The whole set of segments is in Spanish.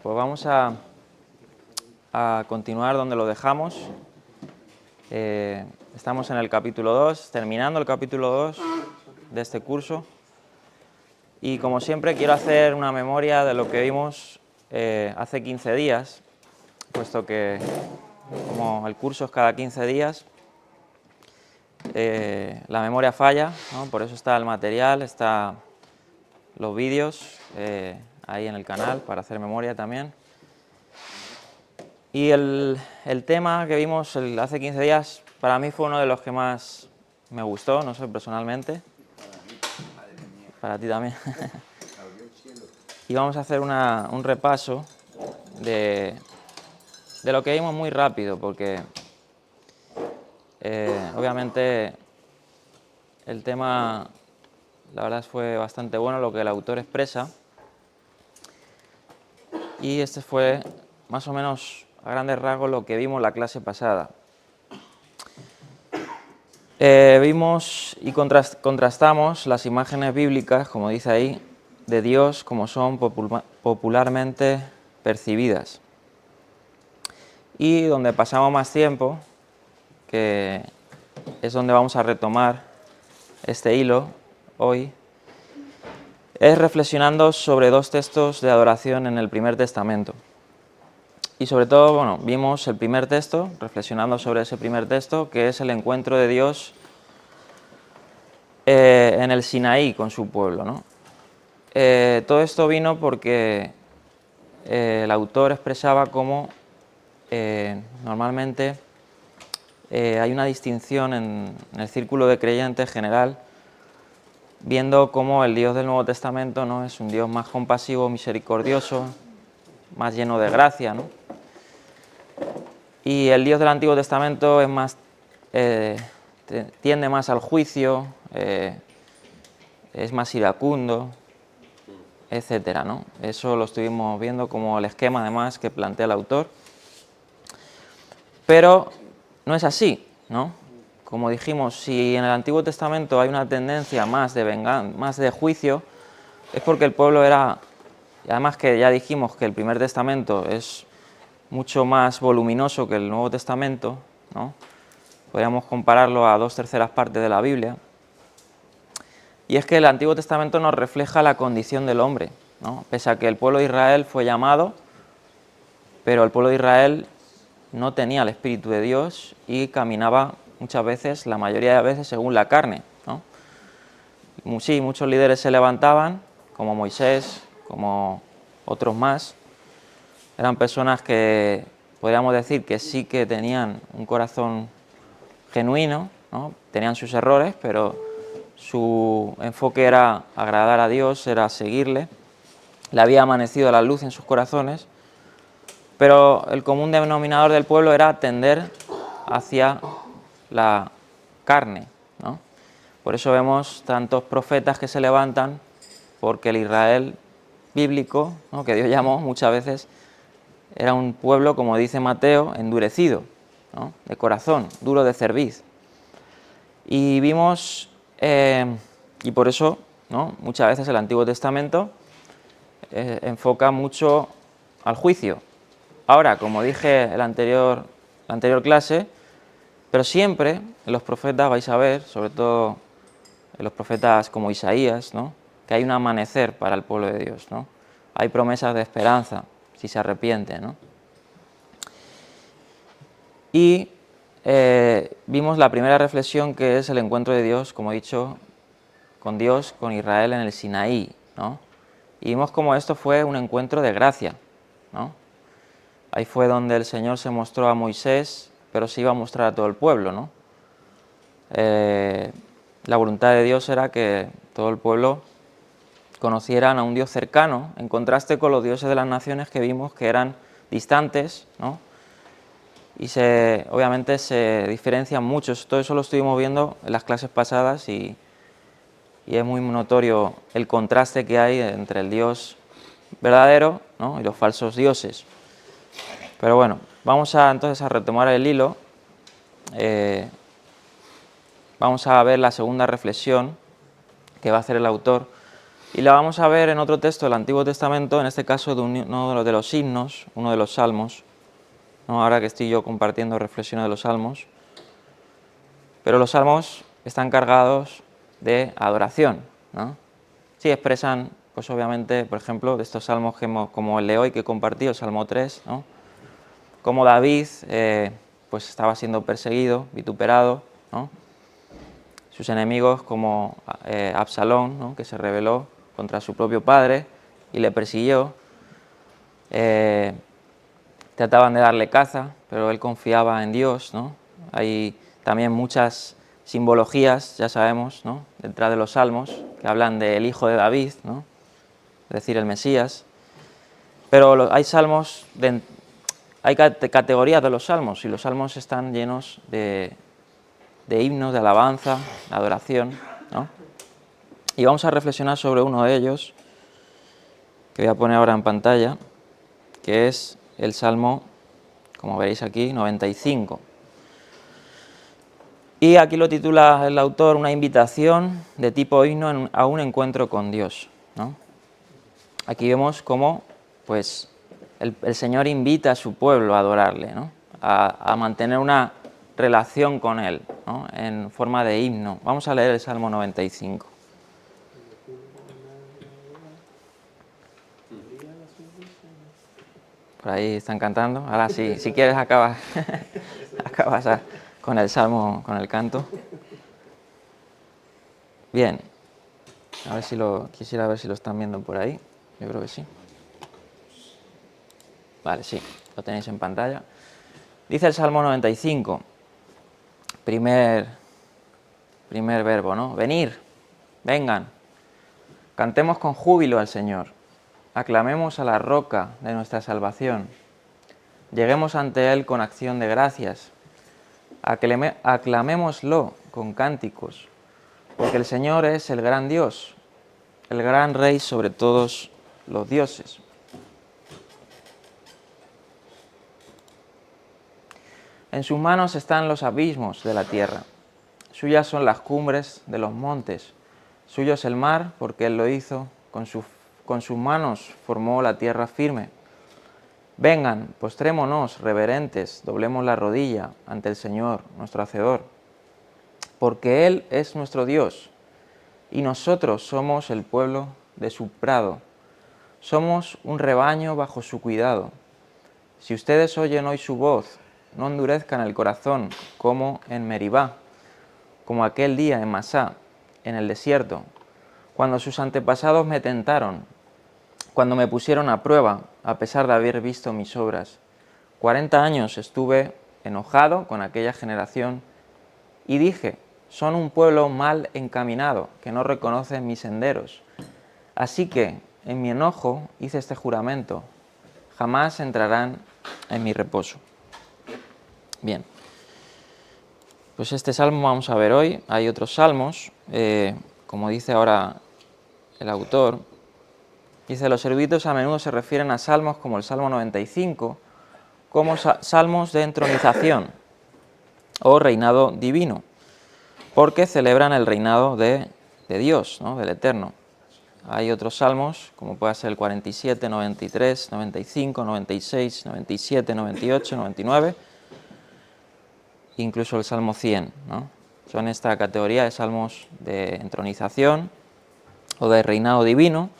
Pues vamos a continuar donde lo dejamos. Estamos en el capítulo 2, terminando el capítulo 2 de este curso. Y como siempre quiero hacer una memoria de lo que vimos hace 15 días, puesto que como el curso es cada 15 días, la memoria falla, ¿no? Por eso está el material, está los vídeos ahí en el canal para hacer memoria también. Y el tema que vimos hace 15 días para mí fue uno de los que más me gustó, no sé, personalmente. Para ti también. Y vamos a hacer un repaso de lo que vimos muy rápido, porque obviamente el tema, la verdad, fue bastante bueno lo que el autor expresa. Y este fue más o menos a grandes rasgos lo que vimos la clase pasada. Vimos y contrastamos las imágenes bíblicas, como dice ahí, de Dios como son popularmente percibidas. Y donde pasamos más tiempo, que es donde vamos a retomar este hilo hoy, es reflexionando sobre dos textos de adoración en el Primer Testamento. Y sobre todo, bueno, vimos el primer texto, reflexionando sobre ese primer texto, que es el encuentro de Dios en el Sinaí con su pueblo, ¿no? Todo esto vino porque el autor expresaba cómo normalmente hay una distinción en el círculo de creyentes general, viendo cómo el Dios del Nuevo Testamento, ¿no?, es un Dios más compasivo, misericordioso, más lleno de gracia, ¿no? Y el Dios del Antiguo Testamento es más, tiende más al juicio, es más iracundo, etcétera, ¿no? Eso lo estuvimos viendo como el esquema, además, que plantea el autor. Pero no es así, ¿no? Como dijimos, si en el Antiguo Testamento hay una tendencia más de más de juicio, es porque el pueblo era, y además que ya dijimos que el Primer Testamento es mucho más voluminoso que el Nuevo Testamento, ¿no? Podríamos compararlo a 2/3 partes de la Biblia. Y es que el Antiguo Testamento nos refleja la condición del hombre, ¿no? Pese a que el pueblo de Israel fue llamado, pero el pueblo de Israel no tenía el Espíritu de Dios y caminaba muchas veces, la mayoría de veces, según la carne, ¿no? Sí, muchos líderes se levantaban, como Moisés, como otros más. Eran personas que podríamos decir que sí que tenían un corazón genuino, ¿no? Tenían sus errores, pero su enfoque era agradar a Dios, era seguirle. Le había amanecido la luz en sus corazones, pero el común denominador del pueblo era tender hacia la carne, ¿no? Por eso vemos tantos profetas que se levantan, porque el Israel bíblico, ¿no?, que Dios llamó muchas veces, era un pueblo, como dice Mateo, endurecido, ¿no?, de corazón, duro de cerviz. Y vimos, y por eso, ¿no?, muchas veces el Antiguo Testamento enfoca mucho al juicio. Ahora, como dije en la anterior clase, pero siempre en los profetas vais a ver, sobre todo en los profetas como Isaías, ¿no?, que hay un amanecer para el pueblo de Dios, ¿no? Hay promesas de esperanza si se arrepiente, ¿no? Y vimos la primera reflexión, que es el encuentro de Dios, como he dicho, con Dios, con Israel en el Sinaí, ¿no? Y vimos cómo esto fue un encuentro de gracia, ¿no? Ahí fue donde el Señor se mostró a Moisés, pero se iba a mostrar a todo el pueblo, ¿no? La voluntad de Dios era que todo el pueblo conocieran a un Dios cercano, en contraste con los dioses de las naciones que vimos que eran distantes, ¿no? Y obviamente se diferencian mucho. Todo eso lo estuvimos viendo en las clases pasadas y es muy notorio el contraste que hay entre el Dios verdadero, ¿no?, y los falsos dioses. Pero bueno, vamos entonces a retomar el hilo. Vamos a ver la segunda reflexión que va a hacer el autor, Y la vamos a ver en otro texto del Antiguo Testamento, en este caso de uno de los himnos, uno de los salmos, ¿no? Ahora que estoy yo compartiendo reflexiones de los salmos. Pero los salmos están cargados de adoración, ¿no? Sí, expresan, pues obviamente, por ejemplo, de estos salmos como el de hoy que he compartido, el Salmo 3, ¿no? Como David pues estaba siendo perseguido, vituperado, ¿no? Sus enemigos como Absalón, ¿no? Que se rebeló contra su propio padre y le persiguió. Trataban de darle caza, pero él confiaba en Dios, ¿no? Hay también muchas simbologías, ya sabemos, ¿no? Detrás de los salmos, que hablan del hijo de David, ¿no? Es decir, el Mesías. Pero hay salmos, hay categorías de los salmos, y los salmos están llenos de himnos, de alabanza, de adoración, ¿no? Y vamos a reflexionar sobre uno de ellos, que voy a poner ahora en pantalla, que es el Salmo, como veréis aquí, 95. Y aquí lo titula el autor una invitación de tipo himno a un encuentro con Dios, ¿no? Aquí vemos cómo pues, el Señor invita a su pueblo a adorarle, ¿no? A mantener una relación con Él, ¿no? En forma de himno. Vamos a leer el Salmo 95. Por ahí están cantando. Ahora sí, si quieres acabas con el Salmo, con el canto. Bien. Quisiera ver si lo están viendo por ahí. Yo creo que sí. Vale, sí, lo tenéis en pantalla. Dice el Salmo 95, primer verbo, ¿no? Venir, vengan, cantemos con júbilo al Señor, aclamemos a la roca de nuestra salvación, lleguemos ante Él con acción de gracias, aclamémoslo con cánticos, porque el Señor es el gran Dios, el gran Rey sobre todos los dioses. En sus manos están los abismos de la tierra, suyas son las cumbres de los montes, suyo es el mar porque Él lo hizo, con sus manos formó la tierra firme. Vengan, postrémonos reverentes, doblemos la rodilla ante el Señor, nuestro Hacedor, porque Él es nuestro Dios y nosotros somos el pueblo de su prado, somos un rebaño bajo su cuidado. Si ustedes oyen hoy su voz, no endurezcan el corazón como en Meribá, como aquel día en Masá, en el desierto, cuando sus antepasados me tentaron, cuando me pusieron a prueba, a pesar de haber visto mis obras. 40 años estuve enojado con aquella generación y dije, son un pueblo mal encaminado, que no reconoce mis senderos. Así que, en mi enojo, hice este juramento, jamás entrarán en mi reposo. Bien, pues este salmo vamos a ver hoy. Hay otros salmos, como dice ahora el autor. Dice, los eruditos a menudo se refieren a salmos como el Salmo 95, como salmos de entronización o reinado divino, porque celebran el reinado de Dios, ¿no? Del Eterno. Hay otros salmos, como puede ser el 47, 93, 95, 96, 97, 98, 99, incluso el Salmo 100, ¿no? Son esta categoría de salmos de entronización o de reinado divino.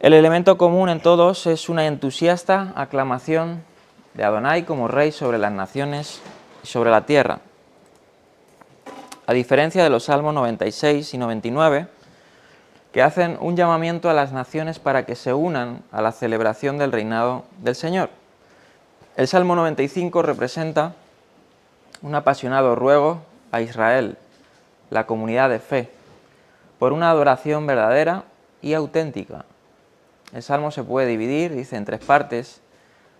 El elemento común en todos es una entusiasta aclamación de Adonai como rey sobre las naciones y sobre la tierra. A diferencia de los salmos 96 y 99, que hacen un llamamiento a las naciones para que se unan a la celebración del reinado del Señor. El Salmo 95 representa un apasionado ruego a Israel, la comunidad de fe, por una adoración verdadera y auténtica. El Salmo se puede dividir, dice, en 3 partes,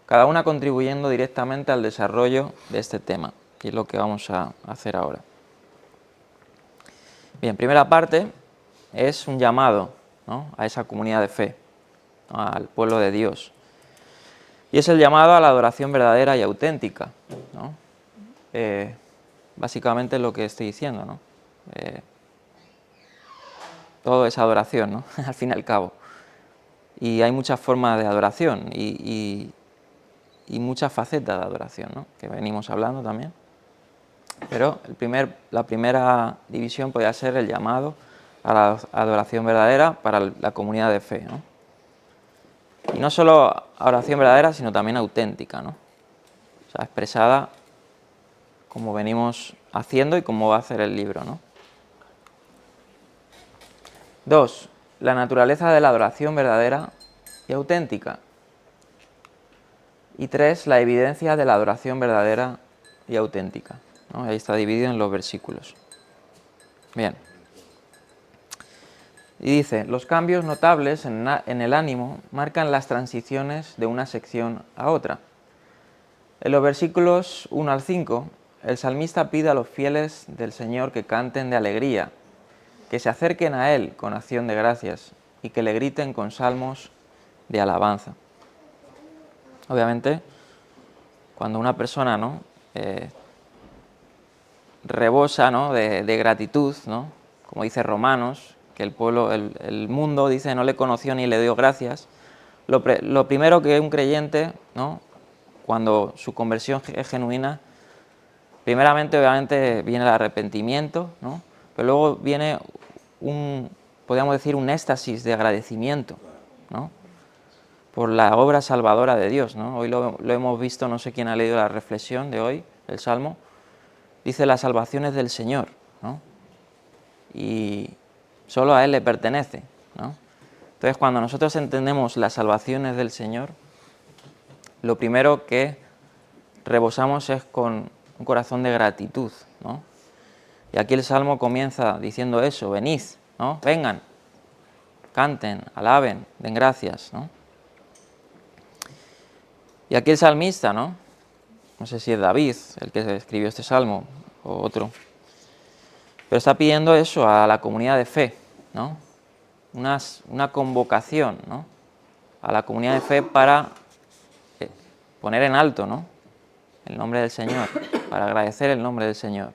cada una contribuyendo directamente al desarrollo de este tema, y es lo que vamos a hacer ahora. Bien, primera parte es un llamado, ¿no?, a esa comunidad de fe, ¿no?, al pueblo de Dios. Y es el llamado a la adoración verdadera y auténtica, ¿no? Básicamente es lo que estoy diciendo, ¿no? todo es adoración, ¿no? Al fin y al cabo. Y hay muchas formas de adoración y muchas facetas de adoración, ¿no? Que venimos hablando también. Pero la primera división podría ser el llamado a la adoración verdadera para la comunidad de fe, ¿no? Y no solo adoración verdadera, sino también auténtica, ¿no? O sea, expresada como venimos haciendo y como va a hacer el libro, ¿no? 2. La naturaleza de la adoración verdadera y auténtica. Y 3. La evidencia de la adoración verdadera y auténtica, ¿no? Ahí está dividido en los versículos. Bien. Y dice, los cambios notables en el ánimo marcan las transiciones de una sección a otra. En los versículos 1 al 5, el salmista pide a los fieles del Señor que canten de alegría, que se acerquen a Él con acción de gracias y que le griten con salmos de alabanza. Obviamente, cuando una persona, ¿no?, rebosa, ¿no?, de gratitud, ¿no?, como dice Romanos, que el pueblo, el mundo, dice, no le conoció ni le dio gracias. Lo primero que un creyente, ¿no?, cuando su conversión es genuina, primeramente obviamente viene el arrepentimiento, ¿no?, pero luego viene podríamos decir, un éxtasis de agradecimiento, ¿no?, por la obra salvadora de Dios, ¿no? Hoy lo hemos visto, no sé quién ha leído la reflexión de hoy, el Salmo, dice la salvación es del Señor, ¿no?, y solo a Él le pertenece, ¿no? Entonces, cuando nosotros entendemos la salvación es del Señor, lo primero que rebosamos es con un corazón de gratitud, ¿no? Y aquí el Salmo comienza diciendo eso, venid, ¿no?, vengan, canten, alaben, den gracias, ¿no? Y aquí el salmista, ¿no?, no sé si es David el que escribió este salmo o otro, pero está pidiendo eso a la comunidad de fe, ¿no?, una convocación, ¿no?, a la comunidad de fe para poner en alto, ¿no?, el nombre del Señor, para agradecer el nombre del Señor,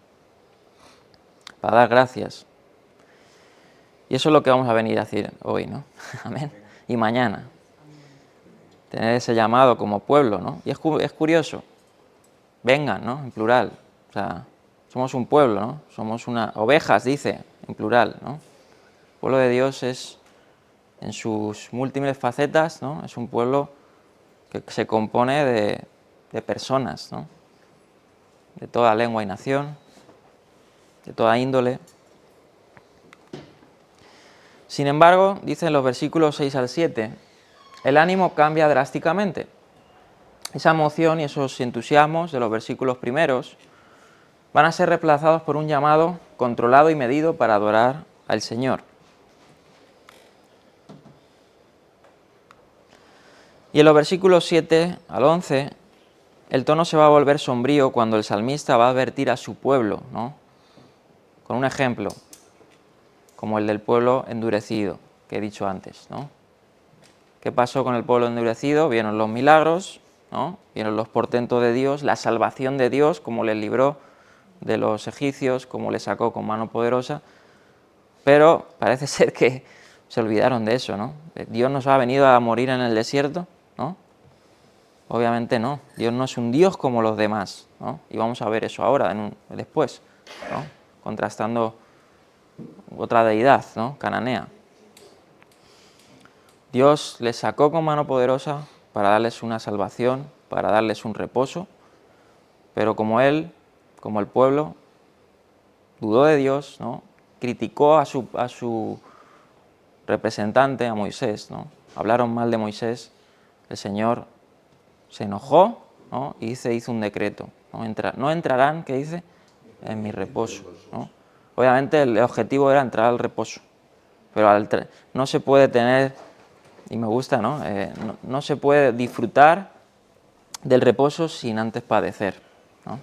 para dar gracias. Y eso es lo que vamos a venir a hacer hoy, ¿no? Amén. Y mañana. Tener ese llamado como pueblo, ¿no? Y es curioso. Vengan, ¿no?, en plural. O sea, somos un pueblo, ¿no? Somos ovejas, dice, en plural, ¿no? El pueblo de Dios es, en sus múltiples facetas, ¿no?, es un pueblo que se compone de personas, ¿no?, de toda lengua y nación, de toda índole. Sin embargo, dicen los versículos 6 al 7, el ánimo cambia drásticamente. Esa emoción y esos entusiasmos de los versículos primeros van a ser reemplazados por un llamado controlado y medido para adorar al Señor. Y en los versículos 7 al 11, el tono se va a volver sombrío cuando el salmista va a advertir a su pueblo, ¿no?, con un ejemplo, como el del pueblo endurecido, que he dicho antes, ¿no? ¿Qué pasó con el pueblo endurecido? Vieron los milagros, ¿no?, vieron los portentos de Dios, la salvación de Dios, como les libró de los egipcios, como les sacó con mano poderosa, pero parece ser que se olvidaron de eso, ¿no? Dios nos ha venido a morir en el desierto, ¿no? Obviamente no, Dios no es un Dios como los demás, ¿no? Y vamos a ver eso ahora, después, ¿no?, contrastando otra deidad, ¿no?, cananea. Dios les sacó con mano poderosa para darles una salvación, para darles un reposo, pero como el pueblo, dudó de Dios, ¿no?, criticó a su representante, a Moisés, ¿no?, hablaron mal de Moisés, el Señor se enojó, ¿no?, y hizo un decreto, no entrarán, ¿qué dice?, en mi reposo, ¿no? Obviamente el objetivo era entrar al reposo, pero no se puede tener, y me gusta, ¿no?, no se puede disfrutar del reposo sin antes padecer, ¿no?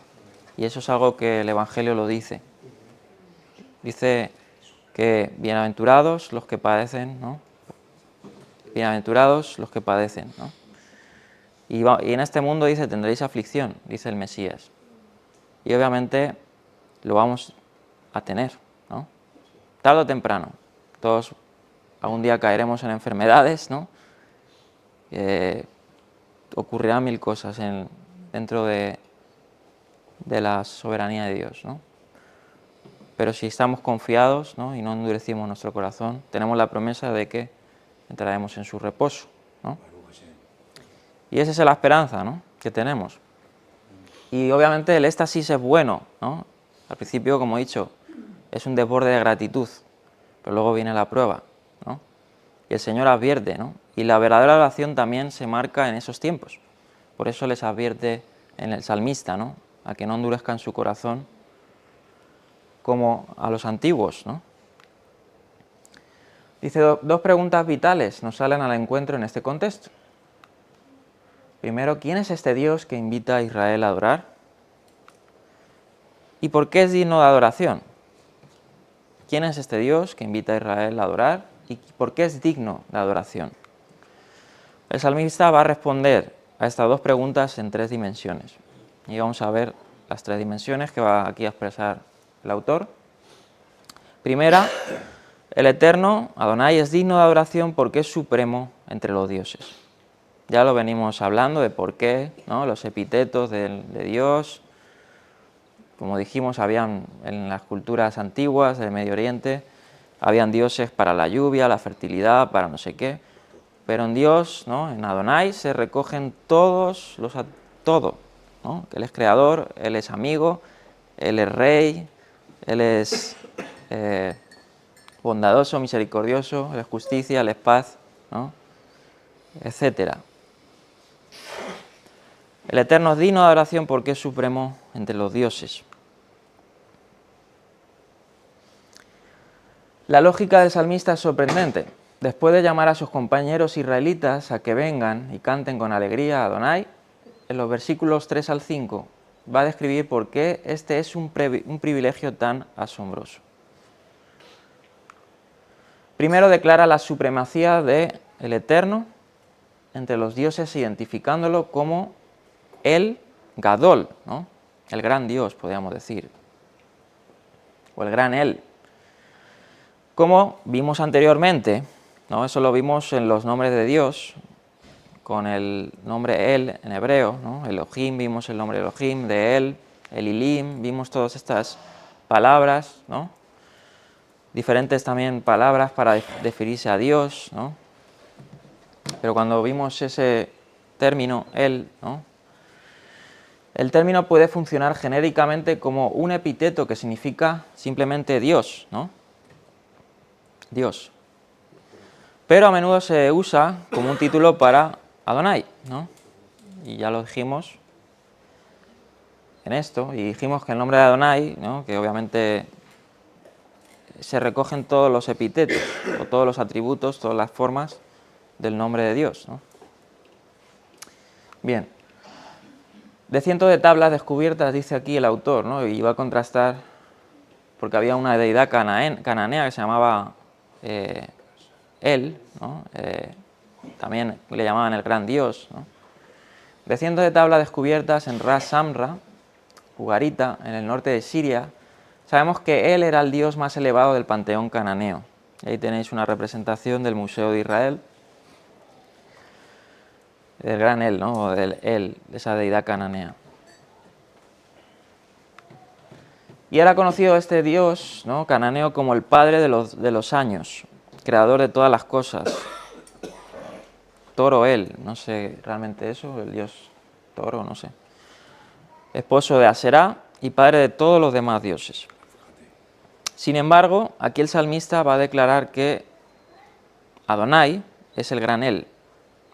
Y eso es algo que el Evangelio lo dice. Dice que bienaventurados los que padecen, ¿no? Bienaventurados los que padecen, ¿no? Y en este mundo, dice, tendréis aflicción, dice el Mesías. Y obviamente lo vamos a tener, ¿no?, tarde o temprano. todos algún día caeremos en enfermedades, ¿no? Ocurrirán mil cosas dentro de la soberanía de Dios, ¿no? Pero si estamos confiados, ¿no? Y no endurecimos nuestro corazón, tenemos la promesa de que entraremos en su reposo, ¿no? Y esa es la esperanza, ¿no?, que tenemos. Y obviamente el éxtasis es bueno, ¿no? Al principio, como he dicho, es un desborde de gratitud, pero luego viene la prueba, ¿no? Y el Señor advierte, ¿no? Y la verdadera oración también se marca en esos tiempos. Por eso les advierte en el salmista, ¿no?, a que no endurezcan su corazón como a los antiguos, ¿no? Dice, dos preguntas vitales nos salen al encuentro en este contexto. Primero, ¿quién es este Dios que invita a Israel a adorar? ¿Y por qué es digno de adoración? ¿Quién es este Dios que invita a Israel a adorar? ¿Y por qué es digno de adoración? El salmista va a responder a estas dos preguntas en tres dimensiones. Y vamos a ver las tres dimensiones que va aquí a expresar el autor. Primera, el Eterno, Adonai, es digno de adoración porque es supremo entre los dioses. Ya lo venimos hablando de por qué, ¿no?, los epítetos de Dios. Como dijimos, habían en las culturas antiguas del Medio Oriente, habían dioses para la lluvia, la fertilidad, para no sé qué. Pero en Dios, ¿no?, en Adonai, se recogen todo, ¿no? Él es creador, Él es amigo, Él es rey, Él es bondadoso, misericordioso, Él es justicia, Él es paz, ¿no?, etcétera. El Eterno es digno de adoración porque es supremo entre los dioses. La lógica del salmista es sorprendente. Después de llamar a sus compañeros israelitas a que vengan y canten con alegría a Adonai, en los versículos 3 al 5 va a describir por qué este es un privilegio tan asombroso. Primero declara la supremacía del Eterno entre los dioses, identificándolo como el Gadol, ¿no?, el gran Dios, podríamos decir, o el gran Él. Como vimos anteriormente, ¿no?, eso lo vimos en los nombres de Dios, con el nombre El en hebreo, ¿no?, Elohim, vimos el nombre Elohim, de El, Elilim, vimos todas estas palabras, ¿no?, diferentes también palabras para referirse a Dios, ¿no?, pero cuando vimos ese término El, ¿no?, el término puede funcionar genéricamente como un epíteto que significa simplemente Dios, ¿no?, Dios. Pero a menudo se usa como un título para Adonai, ¿no? Y ya lo dijimos en esto, y dijimos que el nombre de Adonai, ¿no?, que obviamente se recogen todos los epítetos, o todos los atributos, todas las formas del nombre de Dios, ¿no? Bien, de cientos de tablas descubiertas, dice aquí el autor, ¿no?, y va a contrastar, porque había una deidad cananea que se llamaba El, ¿no?, también le llamaban el gran Dios, ¿no? De cientos de tablas descubiertas en Ras Samra, Ugarita, en el norte de Siria, sabemos que él era el dios más elevado del panteón cananeo. Ahí tenéis una representación del Museo de Israel, del gran él, ¿no?, o del él, de esa deidad cananea. Y era conocido este dios, ¿no?, cananeo como el padre de los años, creador de todas las cosas. Toro él, no sé realmente eso, el dios toro, no sé. Esposo de Aserá y padre de todos los demás dioses. Sin embargo, aquí el salmista va a declarar que Adonai es el gran él.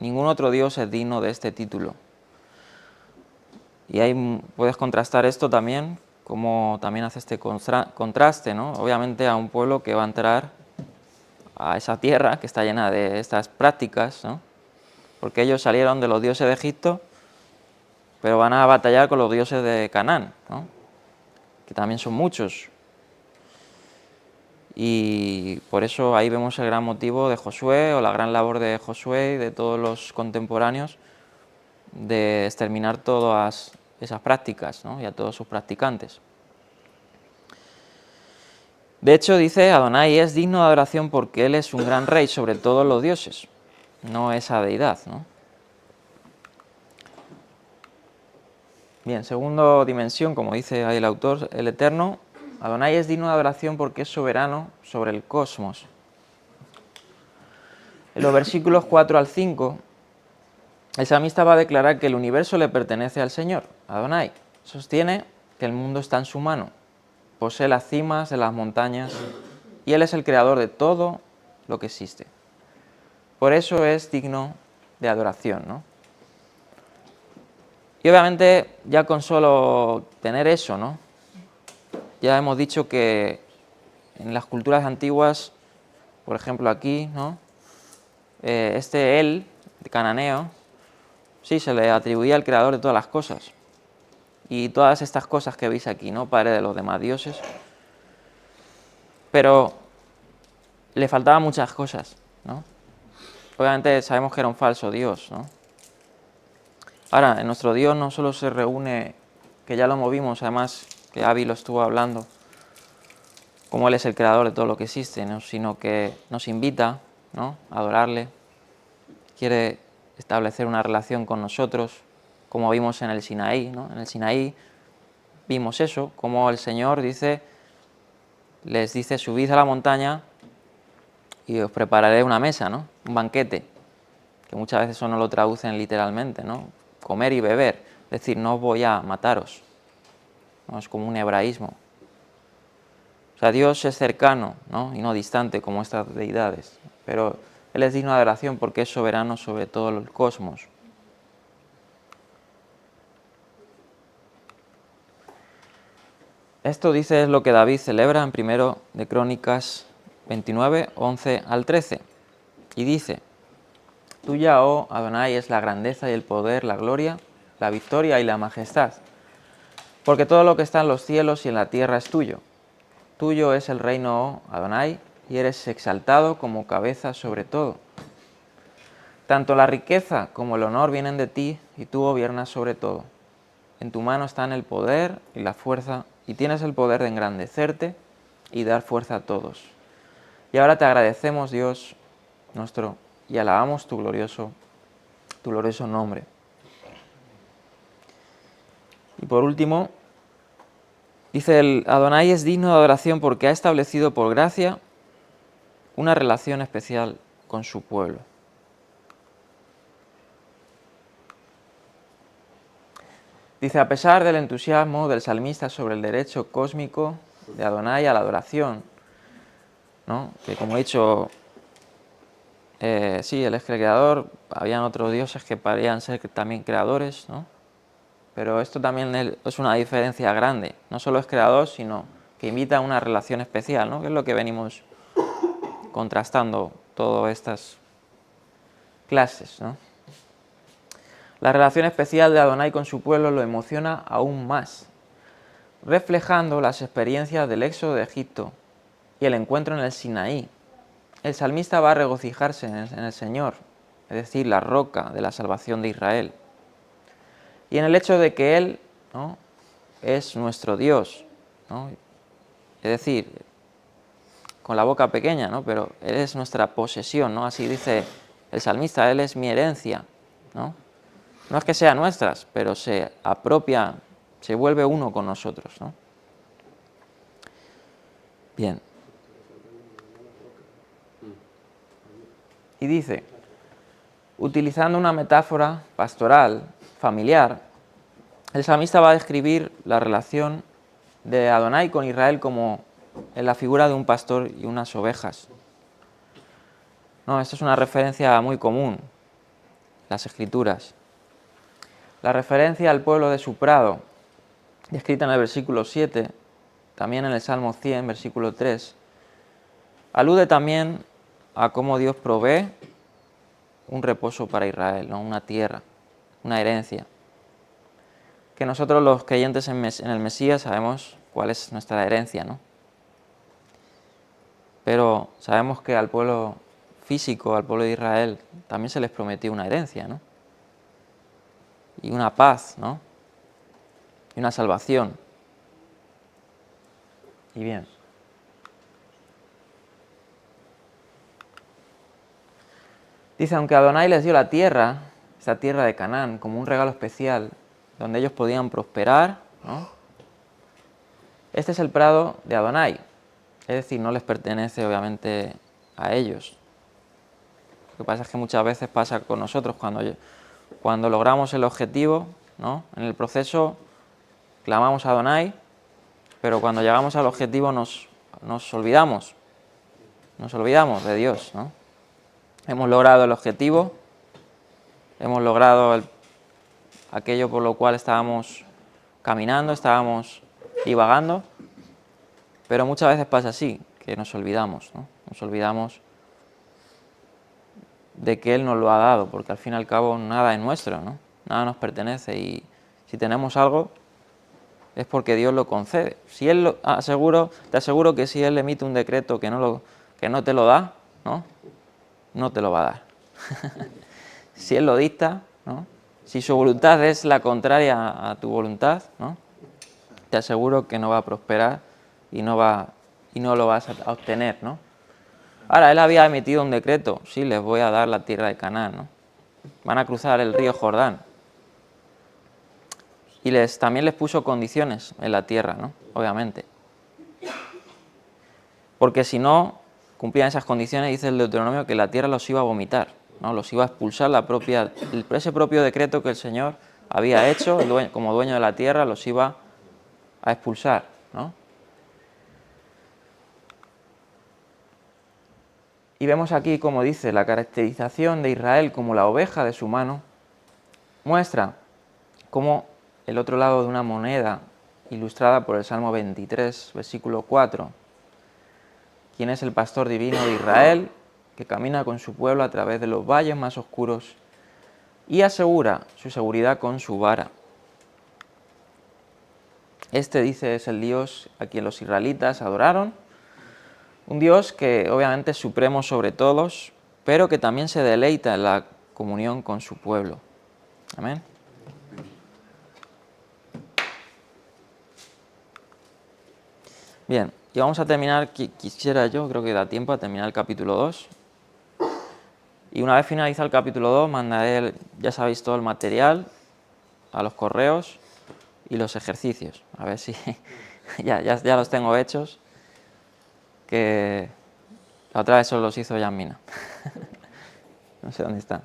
Ningún otro dios es digno de este título. Y ahí puedes contrastar esto también, como también hace este contraste, ¿no? Obviamente a un pueblo que va a entrar a esa tierra que está llena de estas prácticas, ¿no?, porque ellos salieron de los dioses de Egipto, pero van a batallar con los dioses de Canaán, ¿no?, que también son muchos. Y por eso ahí vemos el gran motivo de Josué, o la gran labor de Josué y de todos los contemporáneos, de exterminar todas esas prácticas, ¿no?, y a todos sus practicantes. De hecho, dice, Adonai es digno de adoración porque Él es un gran rey sobre todos los dioses, no esa deidad, ¿no? Bien, segunda dimensión, como dice ahí el autor, el Eterno, Adonai es digno de adoración porque es soberano sobre el cosmos. En los versículos 4 al 5, el salmista va a declarar que el universo le pertenece al Señor, Adonai. Sostiene que el mundo está en su mano, posee las cimas de las montañas y Él es el creador de todo lo que existe. Por eso es digno de adoración, ¿no? Y obviamente ya con solo tener eso, ¿no? Ya hemos dicho que en las culturas antiguas, por ejemplo aquí, ¿no? Él, cananeo, sí, se le atribuía al creador de todas las cosas. Y todas estas cosas que veis aquí, ¿no? Padre de los demás dioses. Pero le faltaban muchas cosas, ¿no? Obviamente sabemos que era un falso Dios, ¿no? Ahora, en nuestro Dios no solo se reúne, que ya lo movimos, además que Avi lo estuvo hablando, como Él es el creador de todo lo que existe, ¿no? Sino que nos invita, ¿no? A adorarle, quiere establecer una relación con nosotros, como vimos en el Sinaí, ¿no? En el Sinaí vimos eso, como el Señor les dice, subid a la montaña y os prepararé una mesa, ¿no? Un banquete, que muchas veces eso no lo traducen literalmente, ¿no? Comer y beber, es decir, no voy a mataros, ¿no? Es como un hebraísmo. O sea, Dios es cercano, ¿no? Y no distante como estas deidades, pero Él es digno de adoración porque es soberano sobre todo el cosmos. Esto dice es lo que David celebra en primero de Crónicas 29, 11 al 13, y dice: Tuya, oh Adonai, es la grandeza y el poder, la gloria, la victoria y la majestad, porque todo lo que está en los cielos y en la tierra es tuyo. Tuyo es el reino, oh Adonai, y eres exaltado como cabeza sobre todo. Tanto la riqueza como el honor vienen de ti, y tú gobiernas sobre todo. En tu mano están el poder y la fuerza, y tienes el poder de engrandecerte y dar fuerza a todos. Y ahora te agradecemos, Dios nuestro, y alabamos tu glorioso nombre. Y por último, dice el Adonai es digno de adoración porque ha establecido por gracia una relación especial con su pueblo. Dice, a pesar del entusiasmo del salmista sobre el derecho cósmico de Adonai a la adoración, ¿no? Que como he dicho, sí, Él es el creador, habían otros dioses que parecían ser también creadores, ¿no? Pero esto también es una diferencia grande, no solo es creador, sino que invita a una relación especial, ¿no? Que es lo que venimos contrastando todas estas clases, ¿no? La relación especial de Adonai con su pueblo lo emociona aún más, reflejando las experiencias del éxodo de Egipto y el encuentro en el Sinaí. El salmista va a regocijarse en el Señor, es decir, la roca de la salvación de Israel, y en el hecho de que Él, ¿no? Es nuestro Dios, ¿no? Es decir, con la boca pequeña, ¿no? Pero Él es nuestra posesión, ¿no? Así dice el salmista, Él es mi herencia, ¿no? No es que sea nuestras, pero se apropia, se vuelve uno con nosotros, ¿no? Bien. Y dice, utilizando una metáfora pastoral, familiar, el salmista va a describir la relación de Adonai con Israel como en la figura de un pastor y unas ovejas. No, esto es una referencia muy común en las Escrituras. La referencia al pueblo de su prado, descrita en el versículo 7, también en el Salmo 100, versículo 3, alude también a cómo Dios provee un reposo para Israel, ¿no? Una tierra, una herencia. Que nosotros los creyentes en el Mesías sabemos cuál es nuestra herencia, ¿no? Pero sabemos que al pueblo físico, al pueblo de Israel, también se les prometió una herencia, ¿no? Y una paz, ¿no? Y una salvación. Y bien. Dice, aunque Adonai les dio la tierra, esa tierra de Canaán, como un regalo especial, donde ellos podían prosperar, ¿no? Este es el prado de Adonai, es decir, no les pertenece obviamente a ellos. Lo que pasa es que muchas veces pasa con nosotros, cuando logramos el objetivo, ¿no? En el proceso clamamos a Adonai, pero cuando llegamos al objetivo nos olvidamos de Dios, ¿no? Hemos logrado el objetivo, hemos logrado aquello por lo cual estábamos caminando, estábamos divagando, pero muchas veces pasa así, que nos olvidamos, ¿no? Nos olvidamos de que Él nos lo ha dado, porque al fin y al cabo nada es nuestro, ¿no? Nada nos pertenece, y si tenemos algo es porque Dios lo concede. Si Él te aseguro que si Él emite un decreto que no te lo da, ¿no? No te lo va a dar. Si Él lo dicta, ¿no? Si su voluntad es la contraria a tu voluntad, ¿no? Te aseguro que no va a prosperar y no lo vas a obtener, ¿no? Ahora, Él había emitido un decreto, sí, les voy a dar la tierra de Canaán, ¿no? Van a cruzar el río Jordán. Y también les puso condiciones en la tierra, ¿no? Obviamente. Porque si no cumplían esas condiciones, dice el Deuteronomio, que la tierra los iba a vomitar, ¿no? Los iba a expulsar ese propio decreto que el Señor había hecho, como dueño de la tierra, los iba a expulsar, ¿no? Y vemos aquí, como dice, la caracterización de Israel como la oveja de su mano, muestra cómo el otro lado de una moneda, ilustrada por el Salmo 23, versículo 4, quien es el pastor divino de Israel, que camina con su pueblo a través de los valles más oscuros y asegura su seguridad con su vara. Este, dice, es el Dios a quien los israelitas adoraron, un Dios que obviamente es supremo sobre todos, pero que también se deleita en la comunión con su pueblo. Amén. Bien, y vamos a terminar, creo que da tiempo a terminar el capítulo 2. Y una vez finalizado el capítulo 2, mandaré, ya sabéis, todo el material a los correos y los ejercicios. A ver si ya los tengo hechos, que la otra vez solo los hizo Yasmina. No sé dónde están,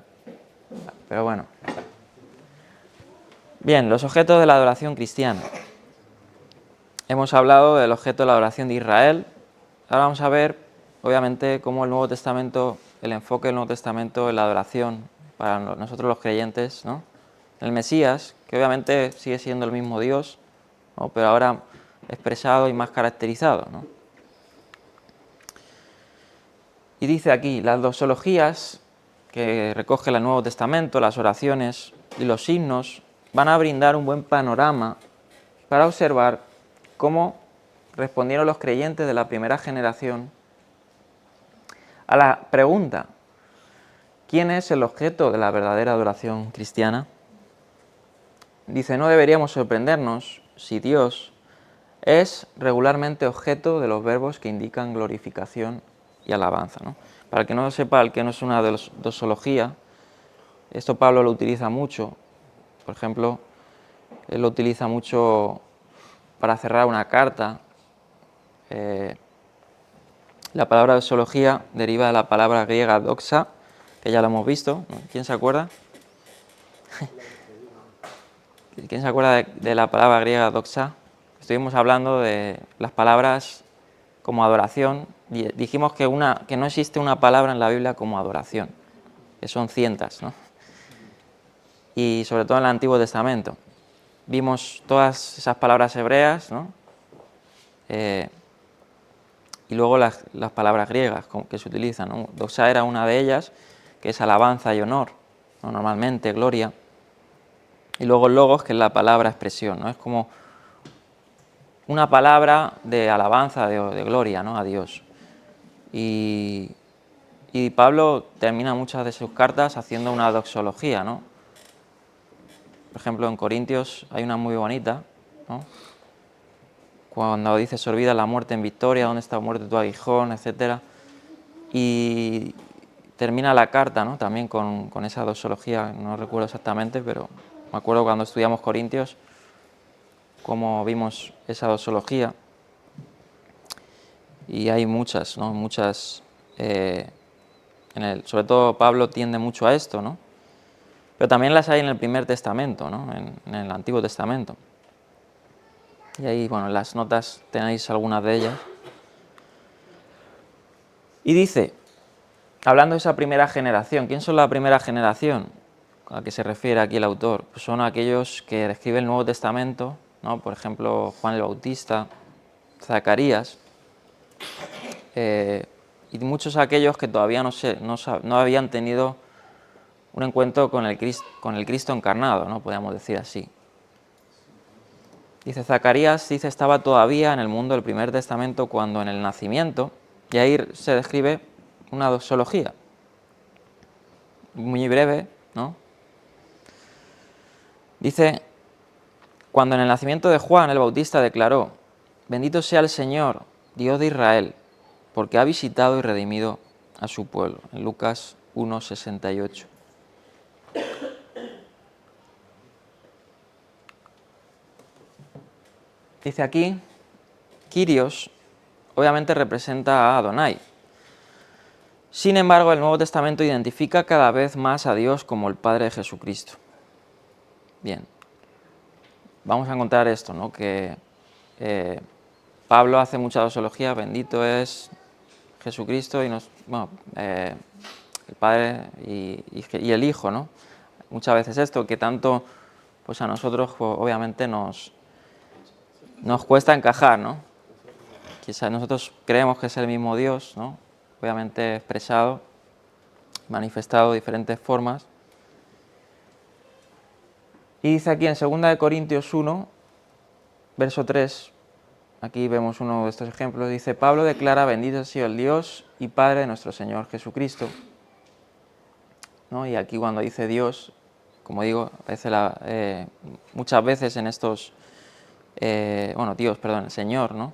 pero bueno. Bien, los objetos de la adoración cristiana. Hemos hablado del objeto de la adoración de Israel. Ahora vamos a ver, obviamente, cómo el Nuevo Testamento, el enfoque del Nuevo Testamento en la adoración para nosotros los creyentes, ¿no? El Mesías, que obviamente sigue siendo el mismo Dios, ¿no? Pero ahora expresado y más caracterizado, ¿no? Y dice aquí, las doxologías que recoge el Nuevo Testamento, las oraciones y los himnos, van a brindar un buen panorama para observar cómo respondieron los creyentes de la primera generación a la pregunta: ¿quién es el objeto de la verdadera adoración cristiana? Dice, no deberíamos sorprendernos si Dios es regularmente objeto de los verbos que indican glorificación y alabanza, ¿no? Para el que no lo sepa, el que no es una doxología, esto Pablo lo utiliza mucho. Por ejemplo, él lo utiliza mucho para cerrar una carta. La palabra doxología deriva de la palabra griega doxa, que ya lo hemos visto, ¿no? ¿Quién se acuerda? ¿Quién se acuerda de la palabra griega doxa? Estuvimos hablando de las palabras como adoración. Dijimos que no existe una palabra en la Biblia como adoración, que son cientos, ¿no? Y sobre todo en el Antiguo Testamento. Vimos todas esas palabras hebreas, ¿no? Y luego las palabras griegas que se utilizan, ¿no? Doxa era una de ellas, que es alabanza y honor, ¿no? Normalmente gloria. Y luego el logos, que es la palabra expresión, ¿no? Es como una palabra de alabanza, de gloria, ¿no? A Dios. Y Pablo termina muchas de sus cartas haciendo una doxología, ¿no? Por ejemplo, en Corintios hay una muy bonita, ¿no? Cuando dice, se olvida la muerte en victoria, ¿dónde está muerte tu aguijón?, etcétera. Y termina la carta, ¿no? También con esa doxología, no recuerdo exactamente, pero me acuerdo cuando estudiamos Corintios, cómo vimos esa doxología. Y hay muchas, ¿no? Muchas, sobre todo Pablo tiende mucho a esto, ¿no? Pero también las hay en el Primer Testamento, ¿no? En el Antiguo Testamento. Y ahí, bueno, en las notas tenéis algunas de ellas. Y dice, hablando de esa primera generación, ¿quién son la primera generación a la que se refiere aquí el autor? Pues son aquellos que escriben el Nuevo Testamento, ¿no? Por ejemplo, Juan el Bautista, Zacarías, y muchos aquellos que todavía no habían tenido un encuentro con el Cristo encarnado, ¿no? Podríamos decir así. Dice Zacarías, estaba todavía en el mundo del Primer Testamento cuando en el nacimiento, y ahí se describe una doxología, muy breve, ¿no? Dice, cuando en el nacimiento de Juan el Bautista declaró, bendito sea el Señor, Dios de Israel, porque ha visitado y redimido a su pueblo, en Lucas 1:68. Dice aquí, Kyrios obviamente representa a Adonai. Sin embargo, el Nuevo Testamento identifica cada vez más a Dios como el Padre de Jesucristo. Bien, vamos a encontrar esto, ¿no? Que Pablo hace mucha doxología, bendito es Jesucristo y el Padre y el Hijo, ¿no? Muchas veces esto que tanto pues a nosotros pues, obviamente nos cuesta encajar, ¿no? Quizás nosotros creemos que es el mismo Dios, ¿no? Obviamente expresado, manifestado de diferentes formas. Y dice aquí en 2 Corintios 1, verso 3, aquí vemos uno de estos ejemplos, dice, Pablo declara, bendito sea el Dios y Padre de nuestro Señor Jesucristo, ¿no? Y aquí cuando dice Dios, como digo, aparece muchas veces en estos, Dios, perdón, el Señor, ¿no?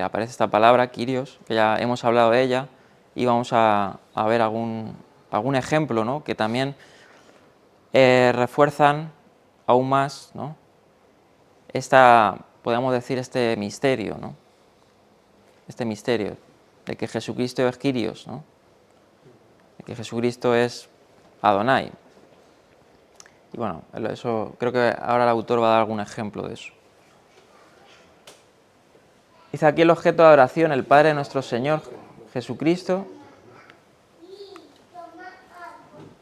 Aparece esta palabra, Kyrios, que ya hemos hablado de ella, y vamos a ver algún ejemplo, ¿no? Que también refuerzan aún más, ¿no? Podríamos decir, este misterio, ¿no? Este misterio de que Jesucristo es Kyrios, ¿no? De que Jesucristo es Adonai. Y bueno, eso creo que ahora el autor va a dar algún ejemplo de eso. Dice aquí el objeto de adoración, el Padre de nuestro Señor Jesucristo.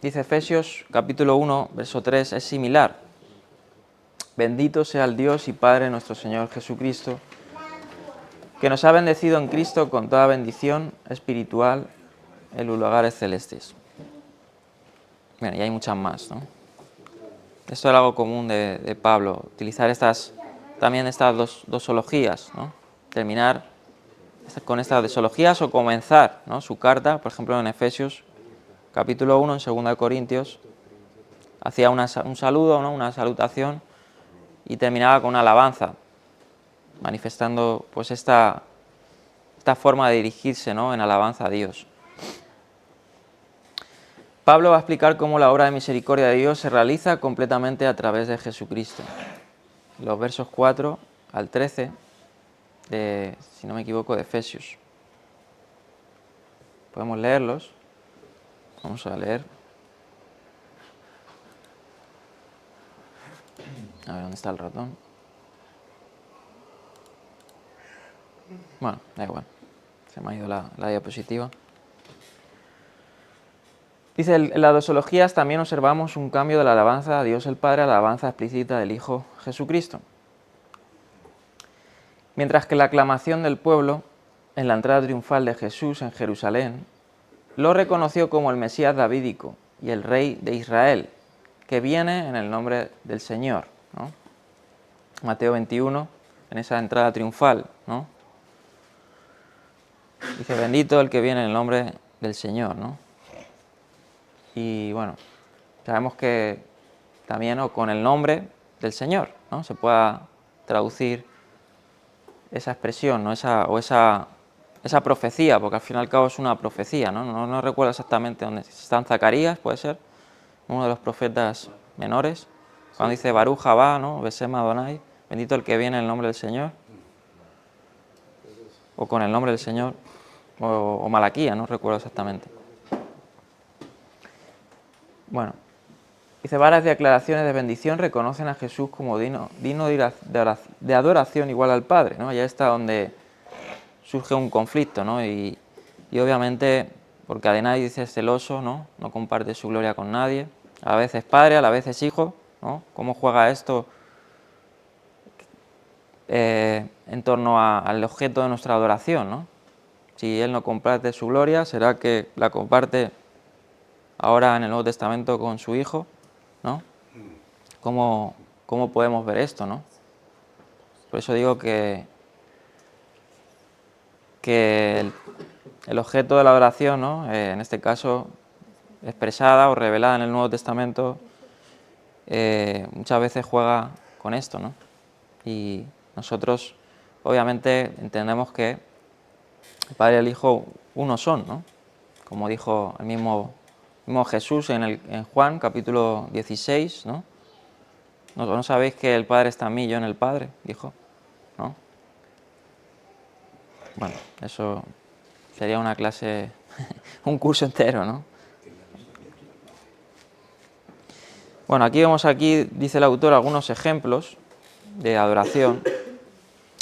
Dice Efesios capítulo 1, verso 3, es similar. Bendito sea el Dios y Padre de nuestro Señor Jesucristo, que nos ha bendecido en Cristo con toda bendición espiritual en los lugares celestes. Bueno, y hay muchas más, ¿no? Esto era algo común de Pablo, utilizar también estas doxologías, ¿no? Terminar con estas doxologías o comenzar, ¿no? Su carta, por ejemplo en Efesios capítulo 1, en 2 Corintios, hacía un saludo, ¿no? Una salutación y terminaba con una alabanza, manifestando pues esta forma de dirigirse, ¿no? En alabanza a Dios. Pablo va a explicar cómo la obra de misericordia de Dios se realiza completamente a través de Jesucristo. Los versos 4 al 13, si no me equivoco, de Efesios. Podemos leerlos. Vamos a leer. A ver, ¿dónde está el ratón? Bueno, da igual. Se me ha ido la diapositiva. Dice, en las doxologías también observamos un cambio de la alabanza a Dios el Padre a la alabanza explícita del Hijo Jesucristo. Mientras que la aclamación del pueblo en la entrada triunfal de Jesús en Jerusalén lo reconoció como el Mesías davídico y el Rey de Israel, que viene en el nombre del Señor, ¿no? Mateo 21, en esa entrada triunfal, ¿no? Dice, bendito el que viene en el nombre del Señor, ¿no? Y bueno, sabemos que también con el nombre del Señor, ¿no? Se pueda traducir esa expresión, ¿no? esa esa profecía, porque al fin y al cabo es una profecía, ¿no? No recuerdo exactamente dónde está. En Zacarías, puede ser, uno de los profetas menores, cuando dice Baruch Jabá, ¿no? Besem Adonai, bendito el que viene en el nombre del Señor, o con el nombre del Señor, o Malaquía, no recuerdo exactamente. Bueno, dice, varias declaraciones de bendición reconocen a Jesús como digno de adoración igual al Padre, ¿no? Ya está donde surge un conflicto, ¿no? Y obviamente, porque Adonai dice celoso, ¿no? No comparte su gloria con nadie, a la vez es padre, a la vez es hijo, ¿no? ¿Cómo juega esto en torno al objeto de nuestra adoración, ¿no? Si él no comparte su gloria, ¿será que la comparte ahora en el Nuevo Testamento con su hijo, ¿no? ¿Cómo podemos ver esto, no? Por eso digo que el objeto de la adoración, ¿no? En este caso expresada o revelada en el Nuevo Testamento, muchas veces juega con esto, ¿no? Y nosotros obviamente entendemos que el Padre y el Hijo uno son, ¿no? Como dijo el mismo Jesús en Juan capítulo 16, ¿no? ¿No sabéis que el Padre está en mí y yo en el Padre? Dijo, ¿no? Bueno, eso sería una clase, un curso entero, ¿no? Bueno, dice el autor, algunos ejemplos de adoración,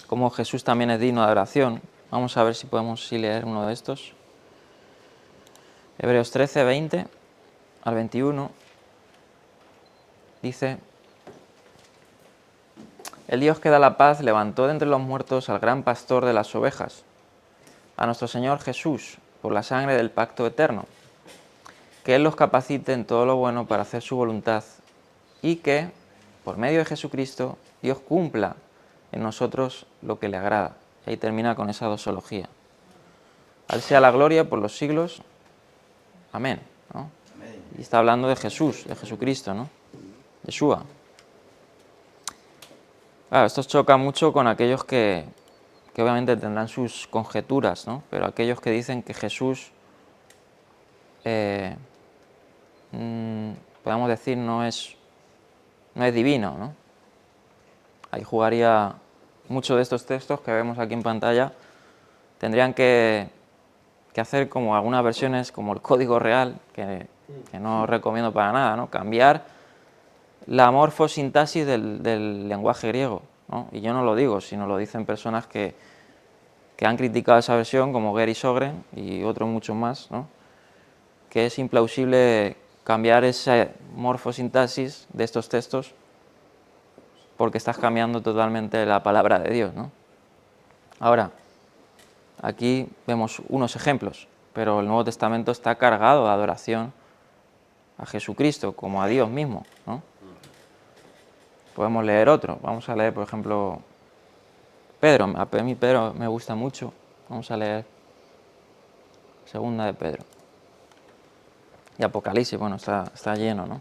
como Jesús también es digno de adoración. Vamos a ver si podemos leer uno de estos. Hebreos 13, 20 al 21, dice, el Dios que da la paz levantó de entre los muertos al gran pastor de las ovejas, a nuestro Señor Jesús, por la sangre del pacto eterno, que Él los capacite en todo lo bueno para hacer su voluntad y que, por medio de Jesucristo, Dios cumpla en nosotros lo que le agrada. Y ahí termina con esa dosología. A Él sea la gloria por los siglos. Amén, ¿no? Y está hablando de Jesús, de Jesucristo, ¿no? Yeshua. Claro, esto choca mucho con aquellos que obviamente tendrán sus conjeturas, ¿no? Pero aquellos que dicen que Jesús, podemos decir, no es divino, ¿no? Ahí jugaría muchos de estos textos que vemos aquí en pantalla, tendrían que hacer como algunas versiones, como el código real, que no recomiendo para nada, ¿no? Cambiar la morfosintaxis del lenguaje griego, ¿no? Y yo no lo digo, sino lo dicen personas que han criticado esa versión, como Gary Sogren y otros muchos más, ¿no? Que es implausible cambiar esa morfosintaxis de estos textos porque estás cambiando totalmente la palabra de Dios, ¿no? Ahora, aquí vemos unos ejemplos, pero el Nuevo Testamento está cargado de adoración a Jesucristo, como a Dios mismo, ¿no? Podemos leer otro. Vamos a leer, por ejemplo, Pedro. A mí Pedro me gusta mucho. Vamos a leer Segunda de Pedro. Y Apocalipsis, bueno, está lleno, ¿no?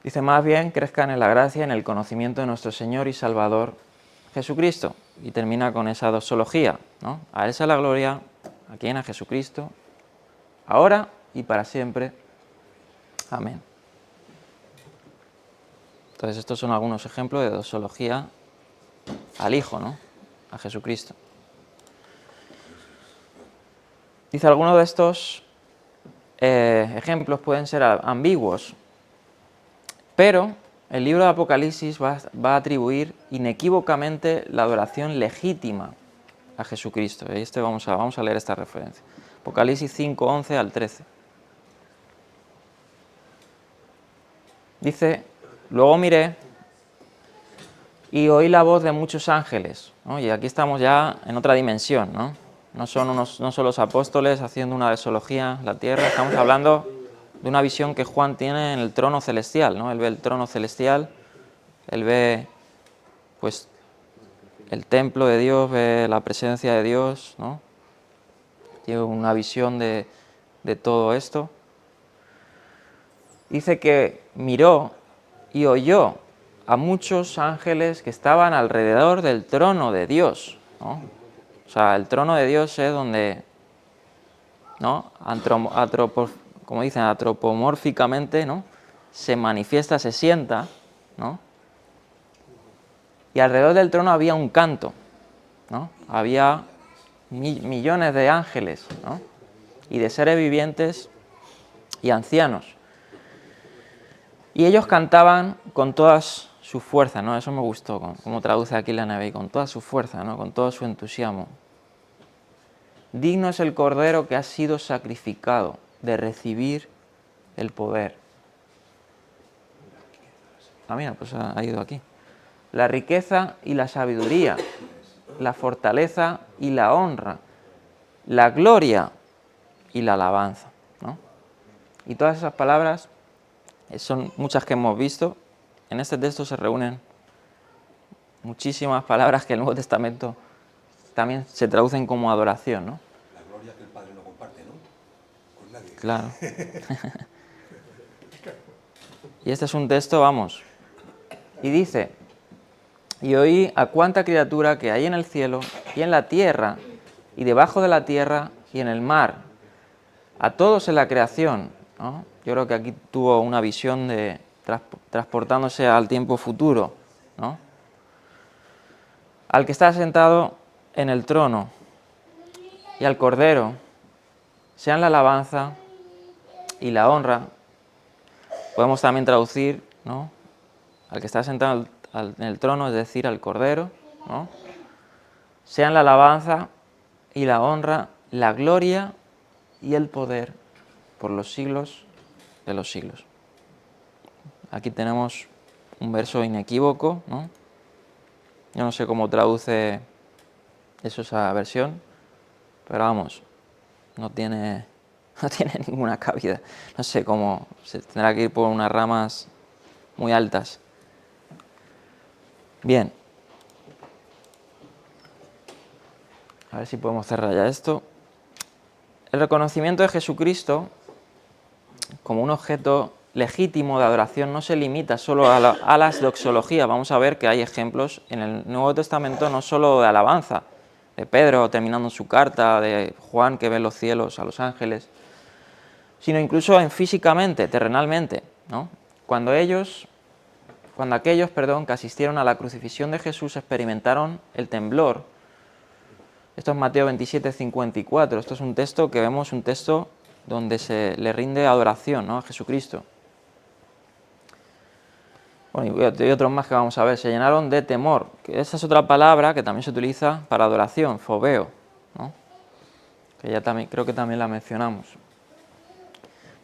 Dice, más bien crezcan en la gracia y en el conocimiento de nuestro Señor y Salvador Jesucristo. Y termina con esa dosología, ¿no? A Él sea la gloria, ¿a quién? A Jesucristo, ahora y para siempre. Amén. Entonces, estos son algunos ejemplos de dosología al Hijo, ¿no? A Jesucristo. Dice, algunos de estos ejemplos pueden ser ambiguos, pero el libro de Apocalipsis va a atribuir inequívocamente la adoración legítima a Jesucristo. Y vamos a leer esta referencia. Apocalipsis 5, 11 al 13. Dice, luego miré y oí la voz de muchos ángeles, ¿no? Y aquí estamos ya en otra dimensión, ¿no? No son los apóstoles haciendo una dosología en la tierra, estamos hablando de una visión que Juan tiene en el trono celestial, ¿no? Él ve el trono celestial, él ve, pues, el templo de Dios, ve la presencia de Dios, ¿no? Tiene una visión de todo esto. Dice que miró y oyó a muchos ángeles que estaban alrededor del trono de Dios, ¿no? O sea, el trono de Dios es donde, ¿no? Como dicen, antropomórficamente, ¿no? Se manifiesta, se sienta, ¿no? Y alrededor del trono había un canto, ¿no? Había millones de ángeles, ¿no? Y de seres vivientes y ancianos. Y ellos cantaban con todas sus fuerzas, ¿no? Eso me gustó, como traduce aquí la NBI, con toda su fuerza, ¿no? Con todo su entusiasmo. Digno es el Cordero que ha sido sacrificado de recibir el poder. Ah, mira, pues ha ido aquí. La riqueza y la sabiduría, la fortaleza y la honra, la gloria y la alabanza, ¿no? Y todas esas palabras son muchas que hemos visto. En este texto se reúnen muchísimas palabras que en el Nuevo Testamento también se traducen como adoración, ¿no? La gloria que el Padre no comparte, ¿no? Con nadie. Claro. Y este es un texto, vamos, y dice: y oí a cuánta criatura que hay en el cielo y en la tierra y debajo de la tierra y en el mar, a todos en la creación, ¿no? Yo creo que aquí tuvo una visión de transportándose al tiempo futuro, ¿no? Al que está sentado en el trono y al Cordero, sean la alabanza y la honra. Podemos también traducir, ¿no? Al que está sentado en el trono, es decir, al Cordero, ¿no? Sean la alabanza y la honra, la gloria y el poder por los siglos de los siglos. Aquí tenemos un verso inequívoco, ¿no? Yo no sé cómo traduce eso esa versión, pero vamos, no tiene ninguna cabida. No sé cómo, se tendrá que ir por unas ramas muy altas. Bien. A ver si podemos cerrar ya esto. El reconocimiento de Jesucristo como un objeto legítimo de adoración no se limita solo a las doxologías. Vamos a ver que hay ejemplos en el Nuevo Testamento no solo de alabanza, de Pedro terminando su carta, de Juan que ve los cielos, a los ángeles, sino incluso físicamente, terrenalmente, ¿no? Cuando aquellos, que asistieron a la crucifixión de Jesús experimentaron el temblor. Esto es Mateo 27, 54. Esto es un texto que vemos, un texto donde se le rinde adoración, ¿no? A Jesucristo. Bueno, y otros más que vamos a ver. Se llenaron de temor. Esa es otra palabra que también se utiliza para adoración, fobeo, ¿no? Que ya también, creo que también la mencionamos.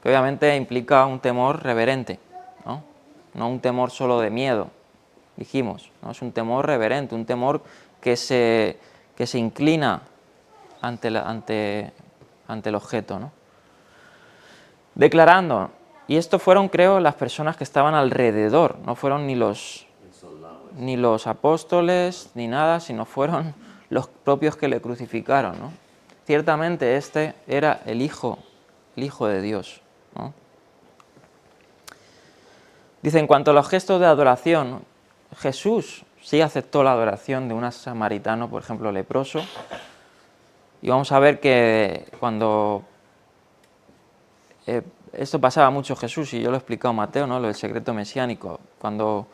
Que obviamente implica un temor reverente, ¿no? No un temor solo de miedo, dijimos, ¿no? Es un temor reverente, un temor que se inclina ante el objeto, ¿no? Declarando, y esto fueron, creo, las personas que estaban alrededor, no fueron ni los apóstoles ni nada, sino fueron los propios que le crucificaron, ¿no? Ciertamente este era el Hijo de Dios, ¿no? Dice, en cuanto a los gestos de adoración, Jesús sí aceptó la adoración de un samaritano, por ejemplo, leproso. Y vamos a ver que cuando esto pasaba mucho Jesús, y yo lo he explicado a Mateo, ¿no? Lo del secreto mesiánico. Cuando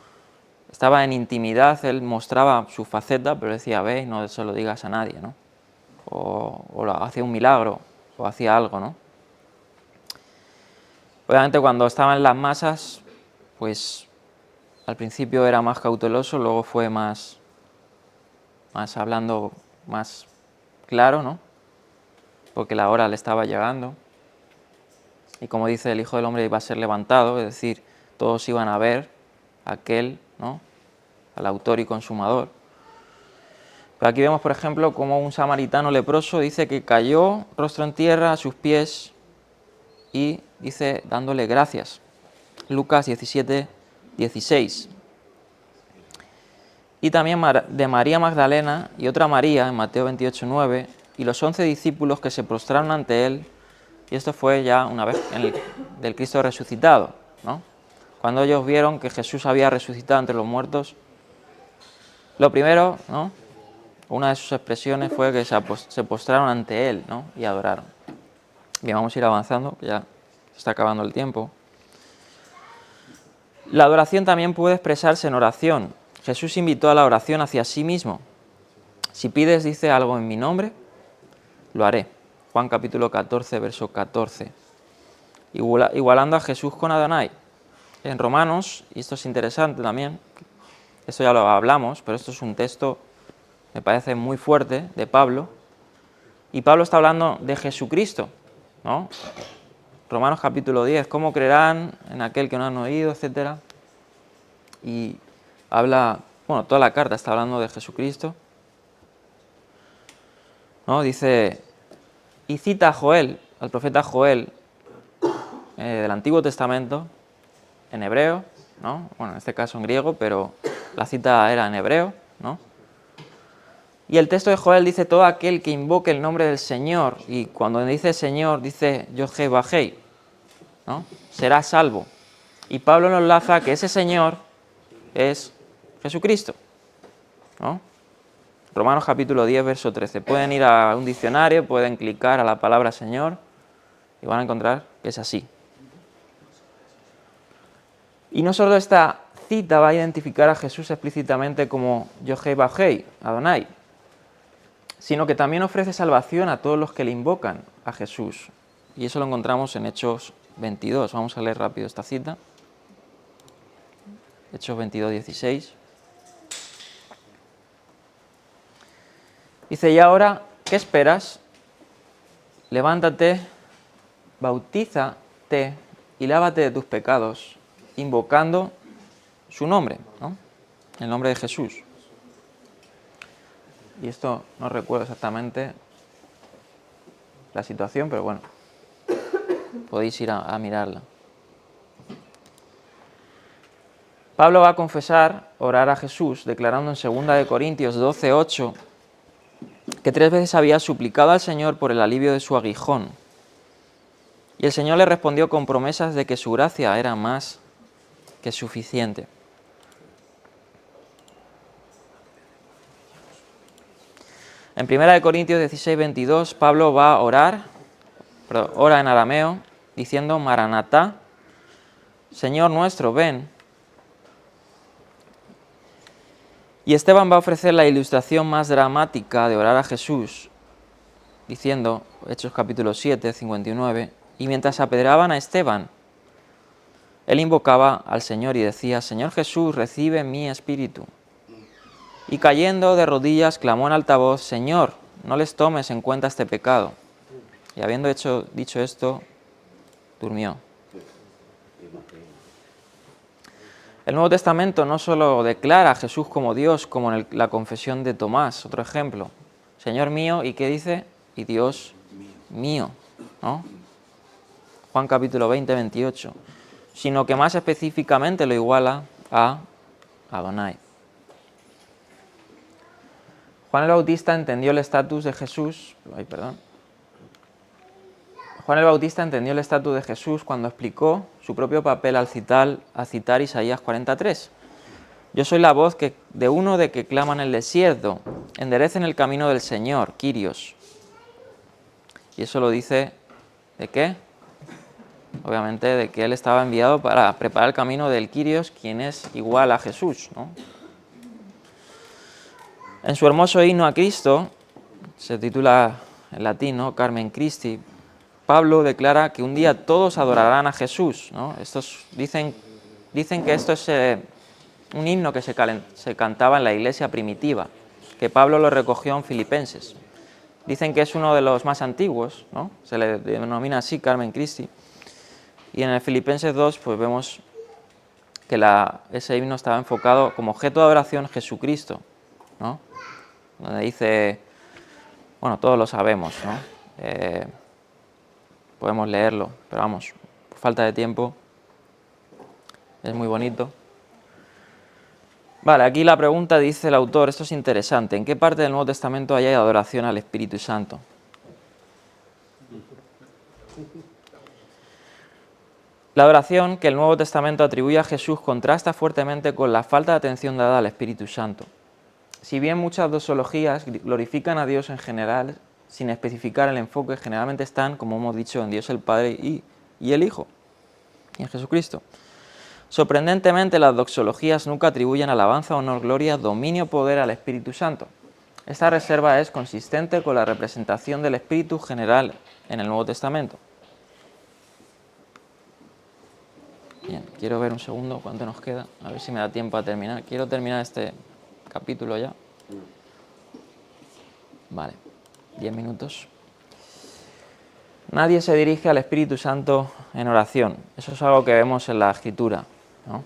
estaba en intimidad, él mostraba su faceta, pero decía, ve, no se lo digas a nadie, ¿no? O hacía un milagro, o hacía algo, ¿no? Obviamente cuando estaba en las masas, pues al principio era más cauteloso, luego fue más hablando más claro, ¿no? Porque la hora le estaba llegando. Y como dice, el Hijo del Hombre iba a ser levantado, es decir, todos iban a ver a aquel, ¿no? Al autor y consumador. Pero aquí vemos, por ejemplo, cómo un samaritano leproso dice que cayó rostro en tierra a sus pies y dice dándole gracias. Lucas 17, 16. Y también de María Magdalena y otra María en Mateo 28, 9, y los 11 discípulos que se prostraron ante él, y esto fue ya una vez del Cristo resucitado, ¿no? Cuando ellos vieron que Jesús había resucitado entre los muertos, lo primero, ¿no?, una de sus expresiones fue que se postraron ante Él, ¿no?, y adoraron. Bien, vamos a ir avanzando, que ya se está acabando el tiempo. La adoración también puede expresarse en oración. Jesús invitó a la oración hacia sí mismo. Si pides, dice, algo en mi nombre, lo haré. Juan capítulo 14, verso 14. Igualando a Jesús con Adonai. En Romanos, y esto es interesante también, esto ya lo hablamos, pero esto es un texto, me parece muy fuerte, de Pablo, y Pablo está hablando de Jesucristo, ¿no? Romanos capítulo 10, ¿cómo creerán en aquel que no han oído?, etcétera. Y habla, bueno, toda la carta está hablando de Jesucristo, ¿no? Dice, y cita a Joel, al profeta Joel, del Antiguo Testamento, en hebreo, ¿no? Bueno, en este caso en griego, pero la cita era en hebreo, ¿no? Y el texto de Joel dice, todo aquel que invoque el nombre del Señor, y cuando dice Señor, dice Yod-Heh-Vah-Heh, ¿no?, será salvo. Y Pablo nos enlaza que ese Señor es Jesucristo, ¿no? Romanos capítulo 10, verso 13. Pueden ir a un diccionario, pueden clicar a la palabra Señor y van a encontrar que es así. Y no solo esta cita va a identificar a Jesús explícitamente como Yod-Heh-Vah-Heh, Adonai, sino que también ofrece salvación a todos los que le invocan a Jesús. Y eso lo encontramos en Hechos 22. Vamos a leer rápido esta cita. Hechos 22, 16. Dice, y ahora, ¿qué esperas? Levántate, bautízate y lávate de tus pecados, invocando su nombre, ¿no?, el nombre de Jesús. Y esto no recuerdo exactamente la situación, pero bueno, podéis ir a mirarla. Pablo va a confesar, orar a Jesús, declarando en 2 Corintios 12, 8, que 3 veces había suplicado al Señor por el alivio de su aguijón. Y el Señor le respondió con promesas de que su gracia era más que suficiente. En 1 Corintios 16, 22, Pablo va a orar, ora en arameo, diciendo, Maranatá, Señor nuestro, ven. Y Esteban va a ofrecer la ilustración más dramática de orar a Jesús, diciendo, Hechos capítulo 7, 59, y mientras apedreaban a Esteban, él invocaba al Señor y decía, Señor Jesús, recibe mi espíritu. Y cayendo de rodillas, clamó en alta voz, Señor, no les tomes en cuenta este pecado. Y habiendo dicho esto, durmió. El Nuevo Testamento no solo declara a Jesús como Dios, como en la confesión de Tomás, otro ejemplo. Señor mío, ¿y qué dice? Y Dios mío, ¿no? Juan capítulo 20, 28. Sino que más específicamente lo iguala a Adonai. Juan el Bautista entendió el estatus de Jesús. Juan el Bautista entendió el estatus de Jesús cuando explicó su propio papel al citar Isaías 43. Yo soy la voz de uno de que clama en el desierto, enderecen el camino del Señor, Kyrios. Y eso lo dice, ¿de qué? Obviamente de que él estaba enviado para preparar el camino del Kyrios, quien es igual a Jesús, ¿no? En su hermoso himno a Cristo, se titula en latín, ¿no?, Carmen Christi, Pablo declara que un día todos adorarán a Jesús, ¿no? Dicen que esto es un himno que se cantaba en la iglesia primitiva, que Pablo lo recogió en Filipenses. Dicen que es uno de los más antiguos, ¿no? Se le denomina así, Carmen Christi. Y en el Filipenses 2, pues vemos que ese himno estaba enfocado como objeto de adoración Jesucristo, ¿no? Donde dice, bueno, todos lo sabemos, ¿no? Podemos leerlo, pero vamos, por falta de tiempo, es muy bonito. Vale, aquí la pregunta dice el autor, esto es interesante, ¿en qué parte del Nuevo Testamento hay adoración al Espíritu Santo? La adoración que el Nuevo Testamento atribuye a Jesús contrasta fuertemente con la falta de atención dada al Espíritu Santo. Si bien muchas doxologías glorifican a Dios en general, sin especificar el enfoque, generalmente están, como hemos dicho, en Dios el Padre y el Hijo, y en Jesucristo. Sorprendentemente, las doxologías nunca atribuyen alabanza, honor, gloria, dominio, poder al Espíritu Santo. Esta reserva es consistente con la representación del Espíritu general en el Nuevo Testamento. Bien, quiero ver un segundo cuánto nos queda, a ver si me da tiempo a terminar. Quiero terminar este capítulo ya. Vale, 10 minutos. Nadie se dirige al Espíritu Santo en oración. Eso es algo que vemos en la Escritura, ¿no?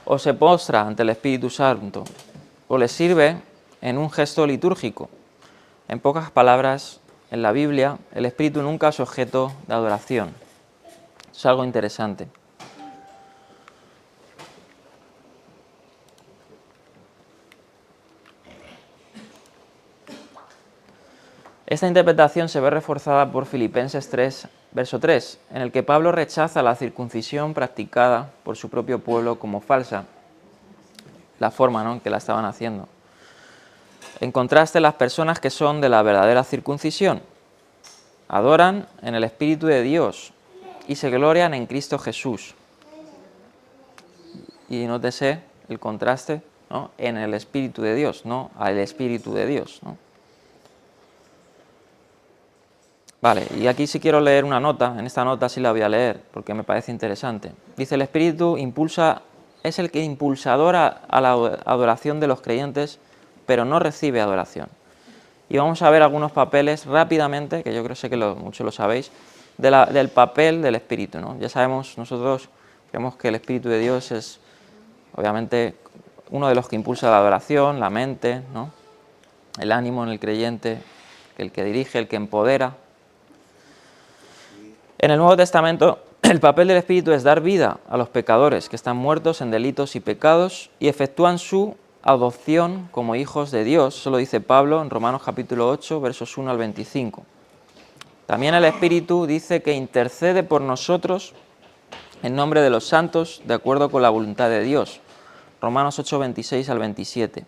O se postra ante el Espíritu Santo, o le sirve en un gesto litúrgico. En pocas palabras, en la Biblia, el Espíritu nunca es objeto de adoración. Es algo interesante. Esta interpretación se ve reforzada por Filipenses 3, verso 3, en el que Pablo rechaza la circuncisión practicada por su propio pueblo como falsa, la forma, ¿no?, en que la estaban haciendo. En contraste, las personas que son de la verdadera circuncisión adoran en el Espíritu de Dios y se glorian en Cristo Jesús. Y nótese el contraste, ¿no?, en el Espíritu de Dios, no al Espíritu de Dios, ¿no? Vale, y aquí sí quiero leer una nota, en esta nota sí la voy a leer porque me parece interesante. Dice: el Espíritu es el que impulsador a la adoración de los creyentes, pero no recibe adoración. Y vamos a ver algunos papeles rápidamente, que yo creo que muchos lo sabéis, del papel del Espíritu, ¿no? Ya sabemos, nosotros creemos que el Espíritu de Dios es, obviamente, uno de los que impulsa la adoración, la mente, ¿no?, el ánimo en el creyente, el que dirige, el que empodera. En el Nuevo Testamento, el papel del Espíritu es dar vida a los pecadores que están muertos en delitos y pecados y efectúan su adopción como hijos de Dios. Eso lo dice Pablo en Romanos capítulo 8, versos 1 al 25. También el Espíritu dice que intercede por nosotros en nombre de los santos, de acuerdo con la voluntad de Dios. Romanos 8, 26 al 27.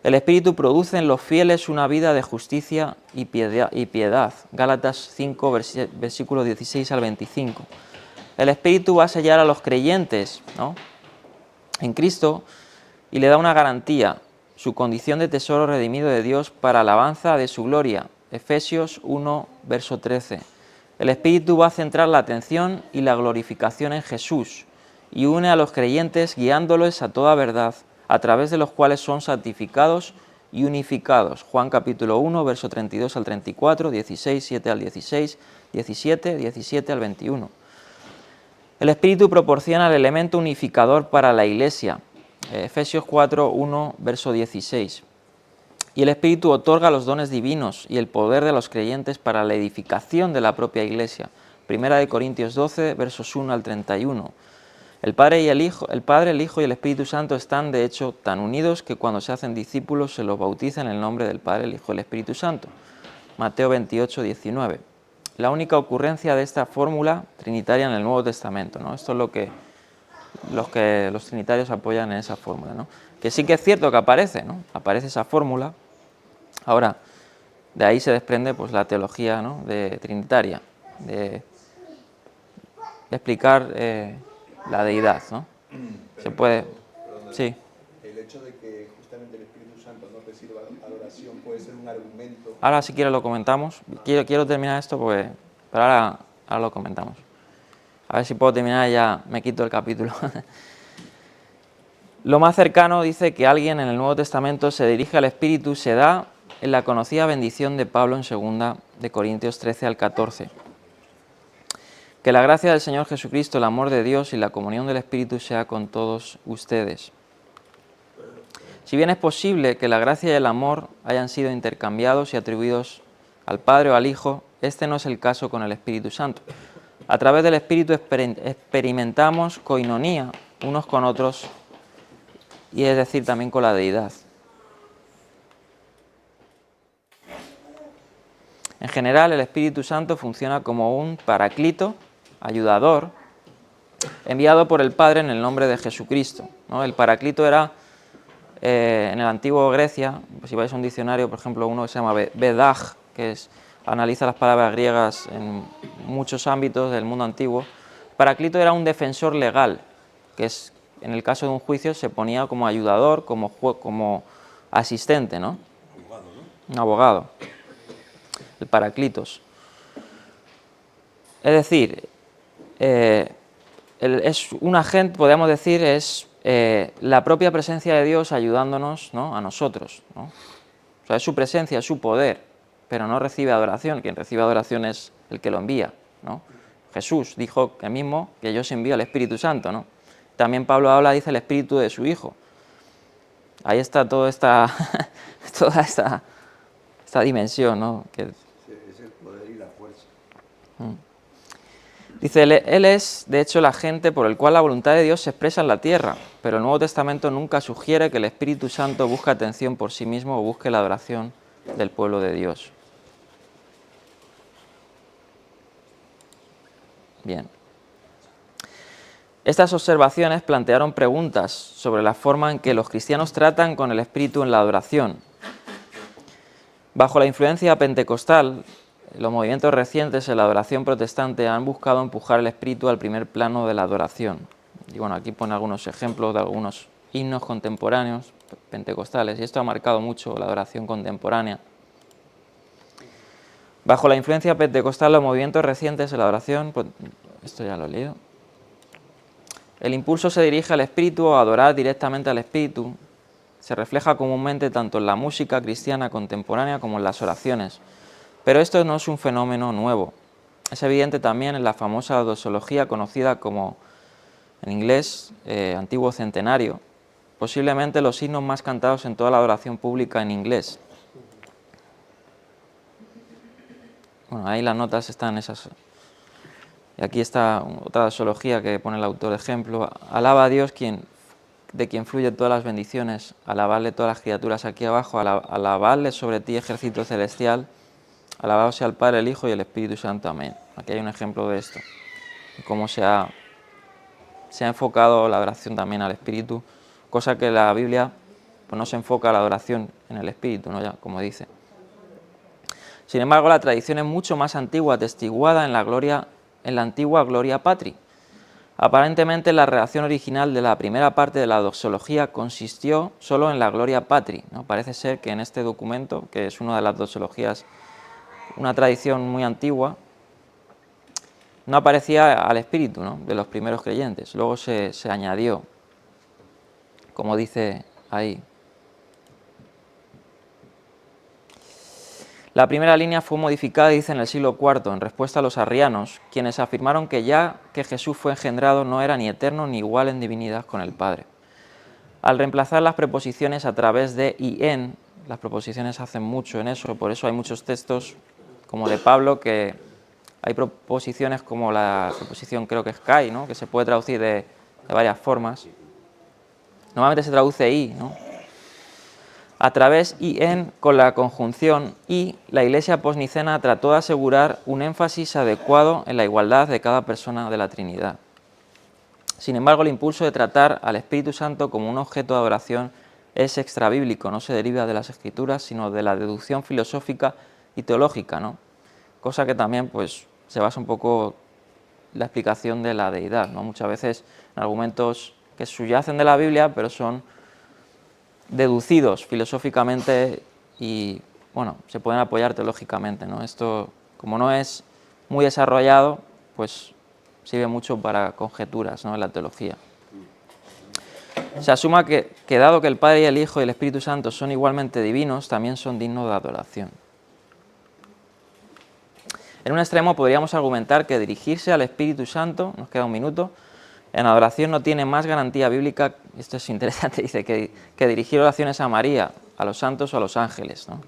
El Espíritu produce en los fieles una vida de justicia y piedad. Gálatas 5, versículos 16 al 25. El Espíritu va a sellar a los creyentes, ¿no?, en Cristo, y le da una garantía, su condición de tesoro redimido de Dios para alabanza de su gloria. Efesios 1, verso 13. El Espíritu va a centrar la atención y la glorificación en Jesús y une a los creyentes guiándolos a toda verdad, a través de los cuales son santificados y unificados. Juan capítulo 1, verso 32 al 34, 16, 7 al 16, 17, 17 al 21. El Espíritu proporciona el elemento unificador para la Iglesia. Efesios 4, 1, verso 16. Y el Espíritu otorga los dones divinos y el poder de los creyentes para la edificación de la propia Iglesia. Primera de Corintios 12, versos 1 al 31. El Padre, el Hijo y el Espíritu Santo están, de hecho, tan unidos que cuando se hacen discípulos se los bautiza en el nombre del Padre, el Hijo y el Espíritu Santo. Mateo 28, 19. La única ocurrencia de esta fórmula trinitaria en el Nuevo Testamento, ¿no? Esto es lo que los trinitarios apoyan en esa fórmula, ¿no? Que sí que es cierto que aparece, ¿no? Aparece esa fórmula. Ahora, de ahí se desprende, pues, la teología, ¿no?, de trinitaria, de explicar la deidad, ¿no? Se puede... Sí. El hecho de que justamente el Espíritu Santo no reciba adoración puede ser un argumento. Ahora, si quieres, lo comentamos. Quiero terminar esto, pero ahora lo comentamos. A ver si puedo terminar y ya me quito el capítulo. Lo más cercano dice que alguien en el Nuevo Testamento se dirige al Espíritu, se da en la conocida bendición de Pablo en 2 de Corintios 13 al 14. Que la gracia del Señor Jesucristo, el amor de Dios y la comunión del Espíritu sea con todos ustedes. Si bien es posible que la gracia y el amor hayan sido intercambiados y atribuidos al Padre o al Hijo, este no es el caso con el Espíritu Santo. A través del Espíritu experimentamos coinonía unos con otros, y es decir, también con la deidad. En general, el Espíritu Santo funciona como un paraclito, ayudador, enviado por el Padre en el nombre de Jesucristo, ¿no? El Paráclito era, en el antiguo Grecia, pues si vais a un diccionario, por ejemplo, uno que se llama Bedag, que analiza las palabras griegas en muchos ámbitos del mundo antiguo. Paráclito era un defensor legal, que es, en el caso de un juicio se ponía como ayudador, como asistente, ¿no? Abogado, ¿no? Un abogado, el Paráclitos. Es decir, es un agente, podríamos decir, es la propia presencia de Dios ayudándonos, ¿no?, a nosotros, ¿no? O sea, es su presencia, es su poder, pero no recibe adoración. Quien recibe adoración es el que lo envía, ¿no? Jesús dijo él mismo que yo os envío al Espíritu Santo, ¿no? También Pablo habla, dice, el Espíritu de su Hijo. Ahí está toda esta dimensión, ¿no? Es el poder y la fuerza. Dice, él es, de hecho, el agente por el cual la voluntad de Dios se expresa en la tierra, pero el Nuevo Testamento nunca sugiere que el Espíritu Santo busque atención por sí mismo o busque la adoración del pueblo de Dios. Bien. Estas observaciones plantearon preguntas sobre la forma en que los cristianos tratan con el Espíritu en la adoración. Bajo la influencia pentecostal, los movimientos recientes en la adoración protestante han buscado empujar el Espíritu al primer plano de la adoración. Y bueno, aquí pone algunos ejemplos de algunos himnos contemporáneos pentecostales, y esto ha marcado mucho la adoración contemporánea. Bajo la influencia pentecostal, los movimientos recientes en la adoración, pues, esto ya lo he leído. El impulso se dirige al Espíritu o a adorar directamente al Espíritu. Se refleja comúnmente tanto en la música cristiana contemporánea como en las oraciones. Pero esto no es un fenómeno nuevo. Es evidente también en la famosa doxología conocida como, en inglés, Antiguo Centenario, posiblemente los himnos más cantados en toda la adoración pública en inglés. Bueno, ahí las notas están esas. Y aquí está otra doxología que pone el autor de ejemplo. Alaba a Dios de quien fluyen todas las bendiciones, alabarle todas las criaturas aquí abajo, alabarle sobre ti, ejército celestial. Alabado sea el Padre, el Hijo y el Espíritu Santo. Amén. Aquí hay un ejemplo de esto, de cómo se ha enfocado la adoración también al Espíritu, cosa que la Biblia pues no se enfoca a la adoración en el Espíritu, ¿no? Ya, como dice. Sin embargo, la tradición es mucho más antigua, atestiguada en la antigua Gloria Patri. Aparentemente, la redacción original de la primera parte de la doxología consistió solo en la Gloria Patri, ¿no? Parece ser que en este documento, que es una de las doxologías, una tradición muy antigua, no aparecía al Espíritu, ¿no?, de los primeros creyentes. Luego se añadió, como dice ahí. La primera línea fue modificada, dice, en el siglo IV, en respuesta a los arrianos, quienes afirmaron que ya que Jesús fue engendrado no era ni eterno ni igual en divinidad con el Padre. Al reemplazar las preposiciones a través de y en, las preposiciones hacen mucho en eso, por eso hay muchos textos, como de Pablo, que hay preposiciones como la preposición, creo que es kai, ¿no?, que se puede traducir de varias formas. Normalmente se traduce y, ¿no? A través y en, con la conjunción y, la Iglesia posnicena trató de asegurar un énfasis adecuado en la igualdad de cada persona de la Trinidad. Sin embargo, el impulso de tratar al Espíritu Santo como un objeto de adoración es extrabíblico, no se deriva de las Escrituras, sino de la deducción filosófica y teológica, ¿no? Cosa que también pues se basa un poco en la explicación de la deidad, ¿no? Muchas veces en argumentos que subyacen de la Biblia, pero son deducidos filosóficamente y, bueno, se pueden apoyar teológicamente, ¿no? Esto, como no es muy desarrollado, pues sirve mucho para conjeturas, ¿no?, en la teología. Se asuma que dado que el Padre y el Hijo y el Espíritu Santo son igualmente divinos, también son dignos de adoración. En un extremo podríamos argumentar que dirigirse al Espíritu Santo, nos queda un minuto, en adoración no tiene más garantía bíblica, esto es interesante, dice, que dirigir oraciones a María, a los santos o a los ángeles, ¿no?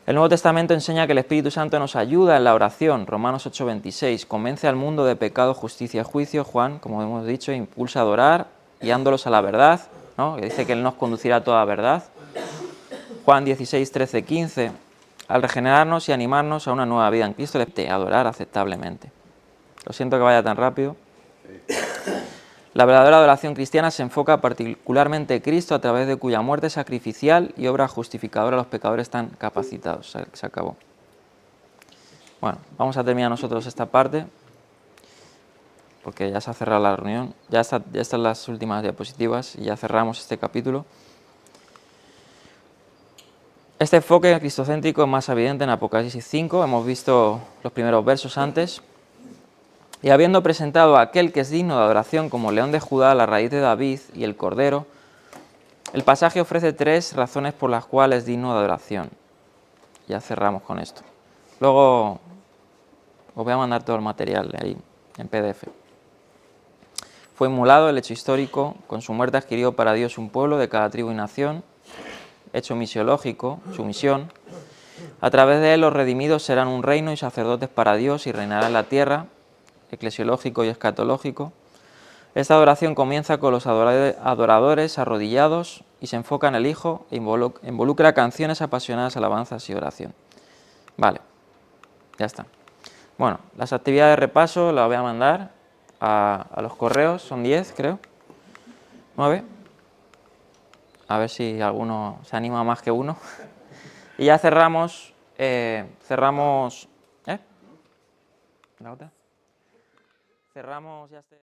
El Nuevo Testamento enseña que el Espíritu Santo nos ayuda en la oración, Romanos 8:26, convence al mundo de pecado, justicia y juicio, Juan, como hemos dicho, impulsa a adorar, guiándolos a la verdad, ¿no?, que dice que Él nos conducirá a toda verdad, Juan 16:13-15, al regenerarnos y animarnos a una nueva vida en Cristo, le pide adorar aceptablemente. Lo siento que vaya tan rápido. La verdadera adoración cristiana se enfoca particularmente en Cristo, a través de cuya muerte sacrificial y obra justificadora los pecadores están capacitados. Se acabó. Bueno, vamos a terminar nosotros esta parte, porque ya se ha cerrado la reunión. Ya están las últimas diapositivas y ya cerramos este capítulo. Este enfoque cristocéntrico es más evidente en Apocalipsis 5, hemos visto los primeros versos antes. Y habiendo presentado a aquel que es digno de adoración como León de Judá, la raíz de David y el Cordero, el pasaje ofrece 3 razones por las cuales es digno de adoración. Ya cerramos con esto. Luego os voy a mandar todo el material de ahí, en PDF. Fue inmolado, el hecho histórico, con su muerte adquirió para Dios un pueblo de cada tribu y nación, hecho misiológico, su misión. A través de él los redimidos serán un reino y sacerdotes para Dios y reinarán en la tierra, eclesiológico y escatológico. Esta adoración comienza con los adoradores arrodillados y se enfoca en el Hijo e involucra canciones apasionadas, alabanzas y oración. Vale, ya está. Bueno, las actividades de repaso las voy a mandar a los correos, son 10 creo, 9. A ver si alguno se anima más que uno. Y ya cerramos, ¿La otra? Cerramos ya este...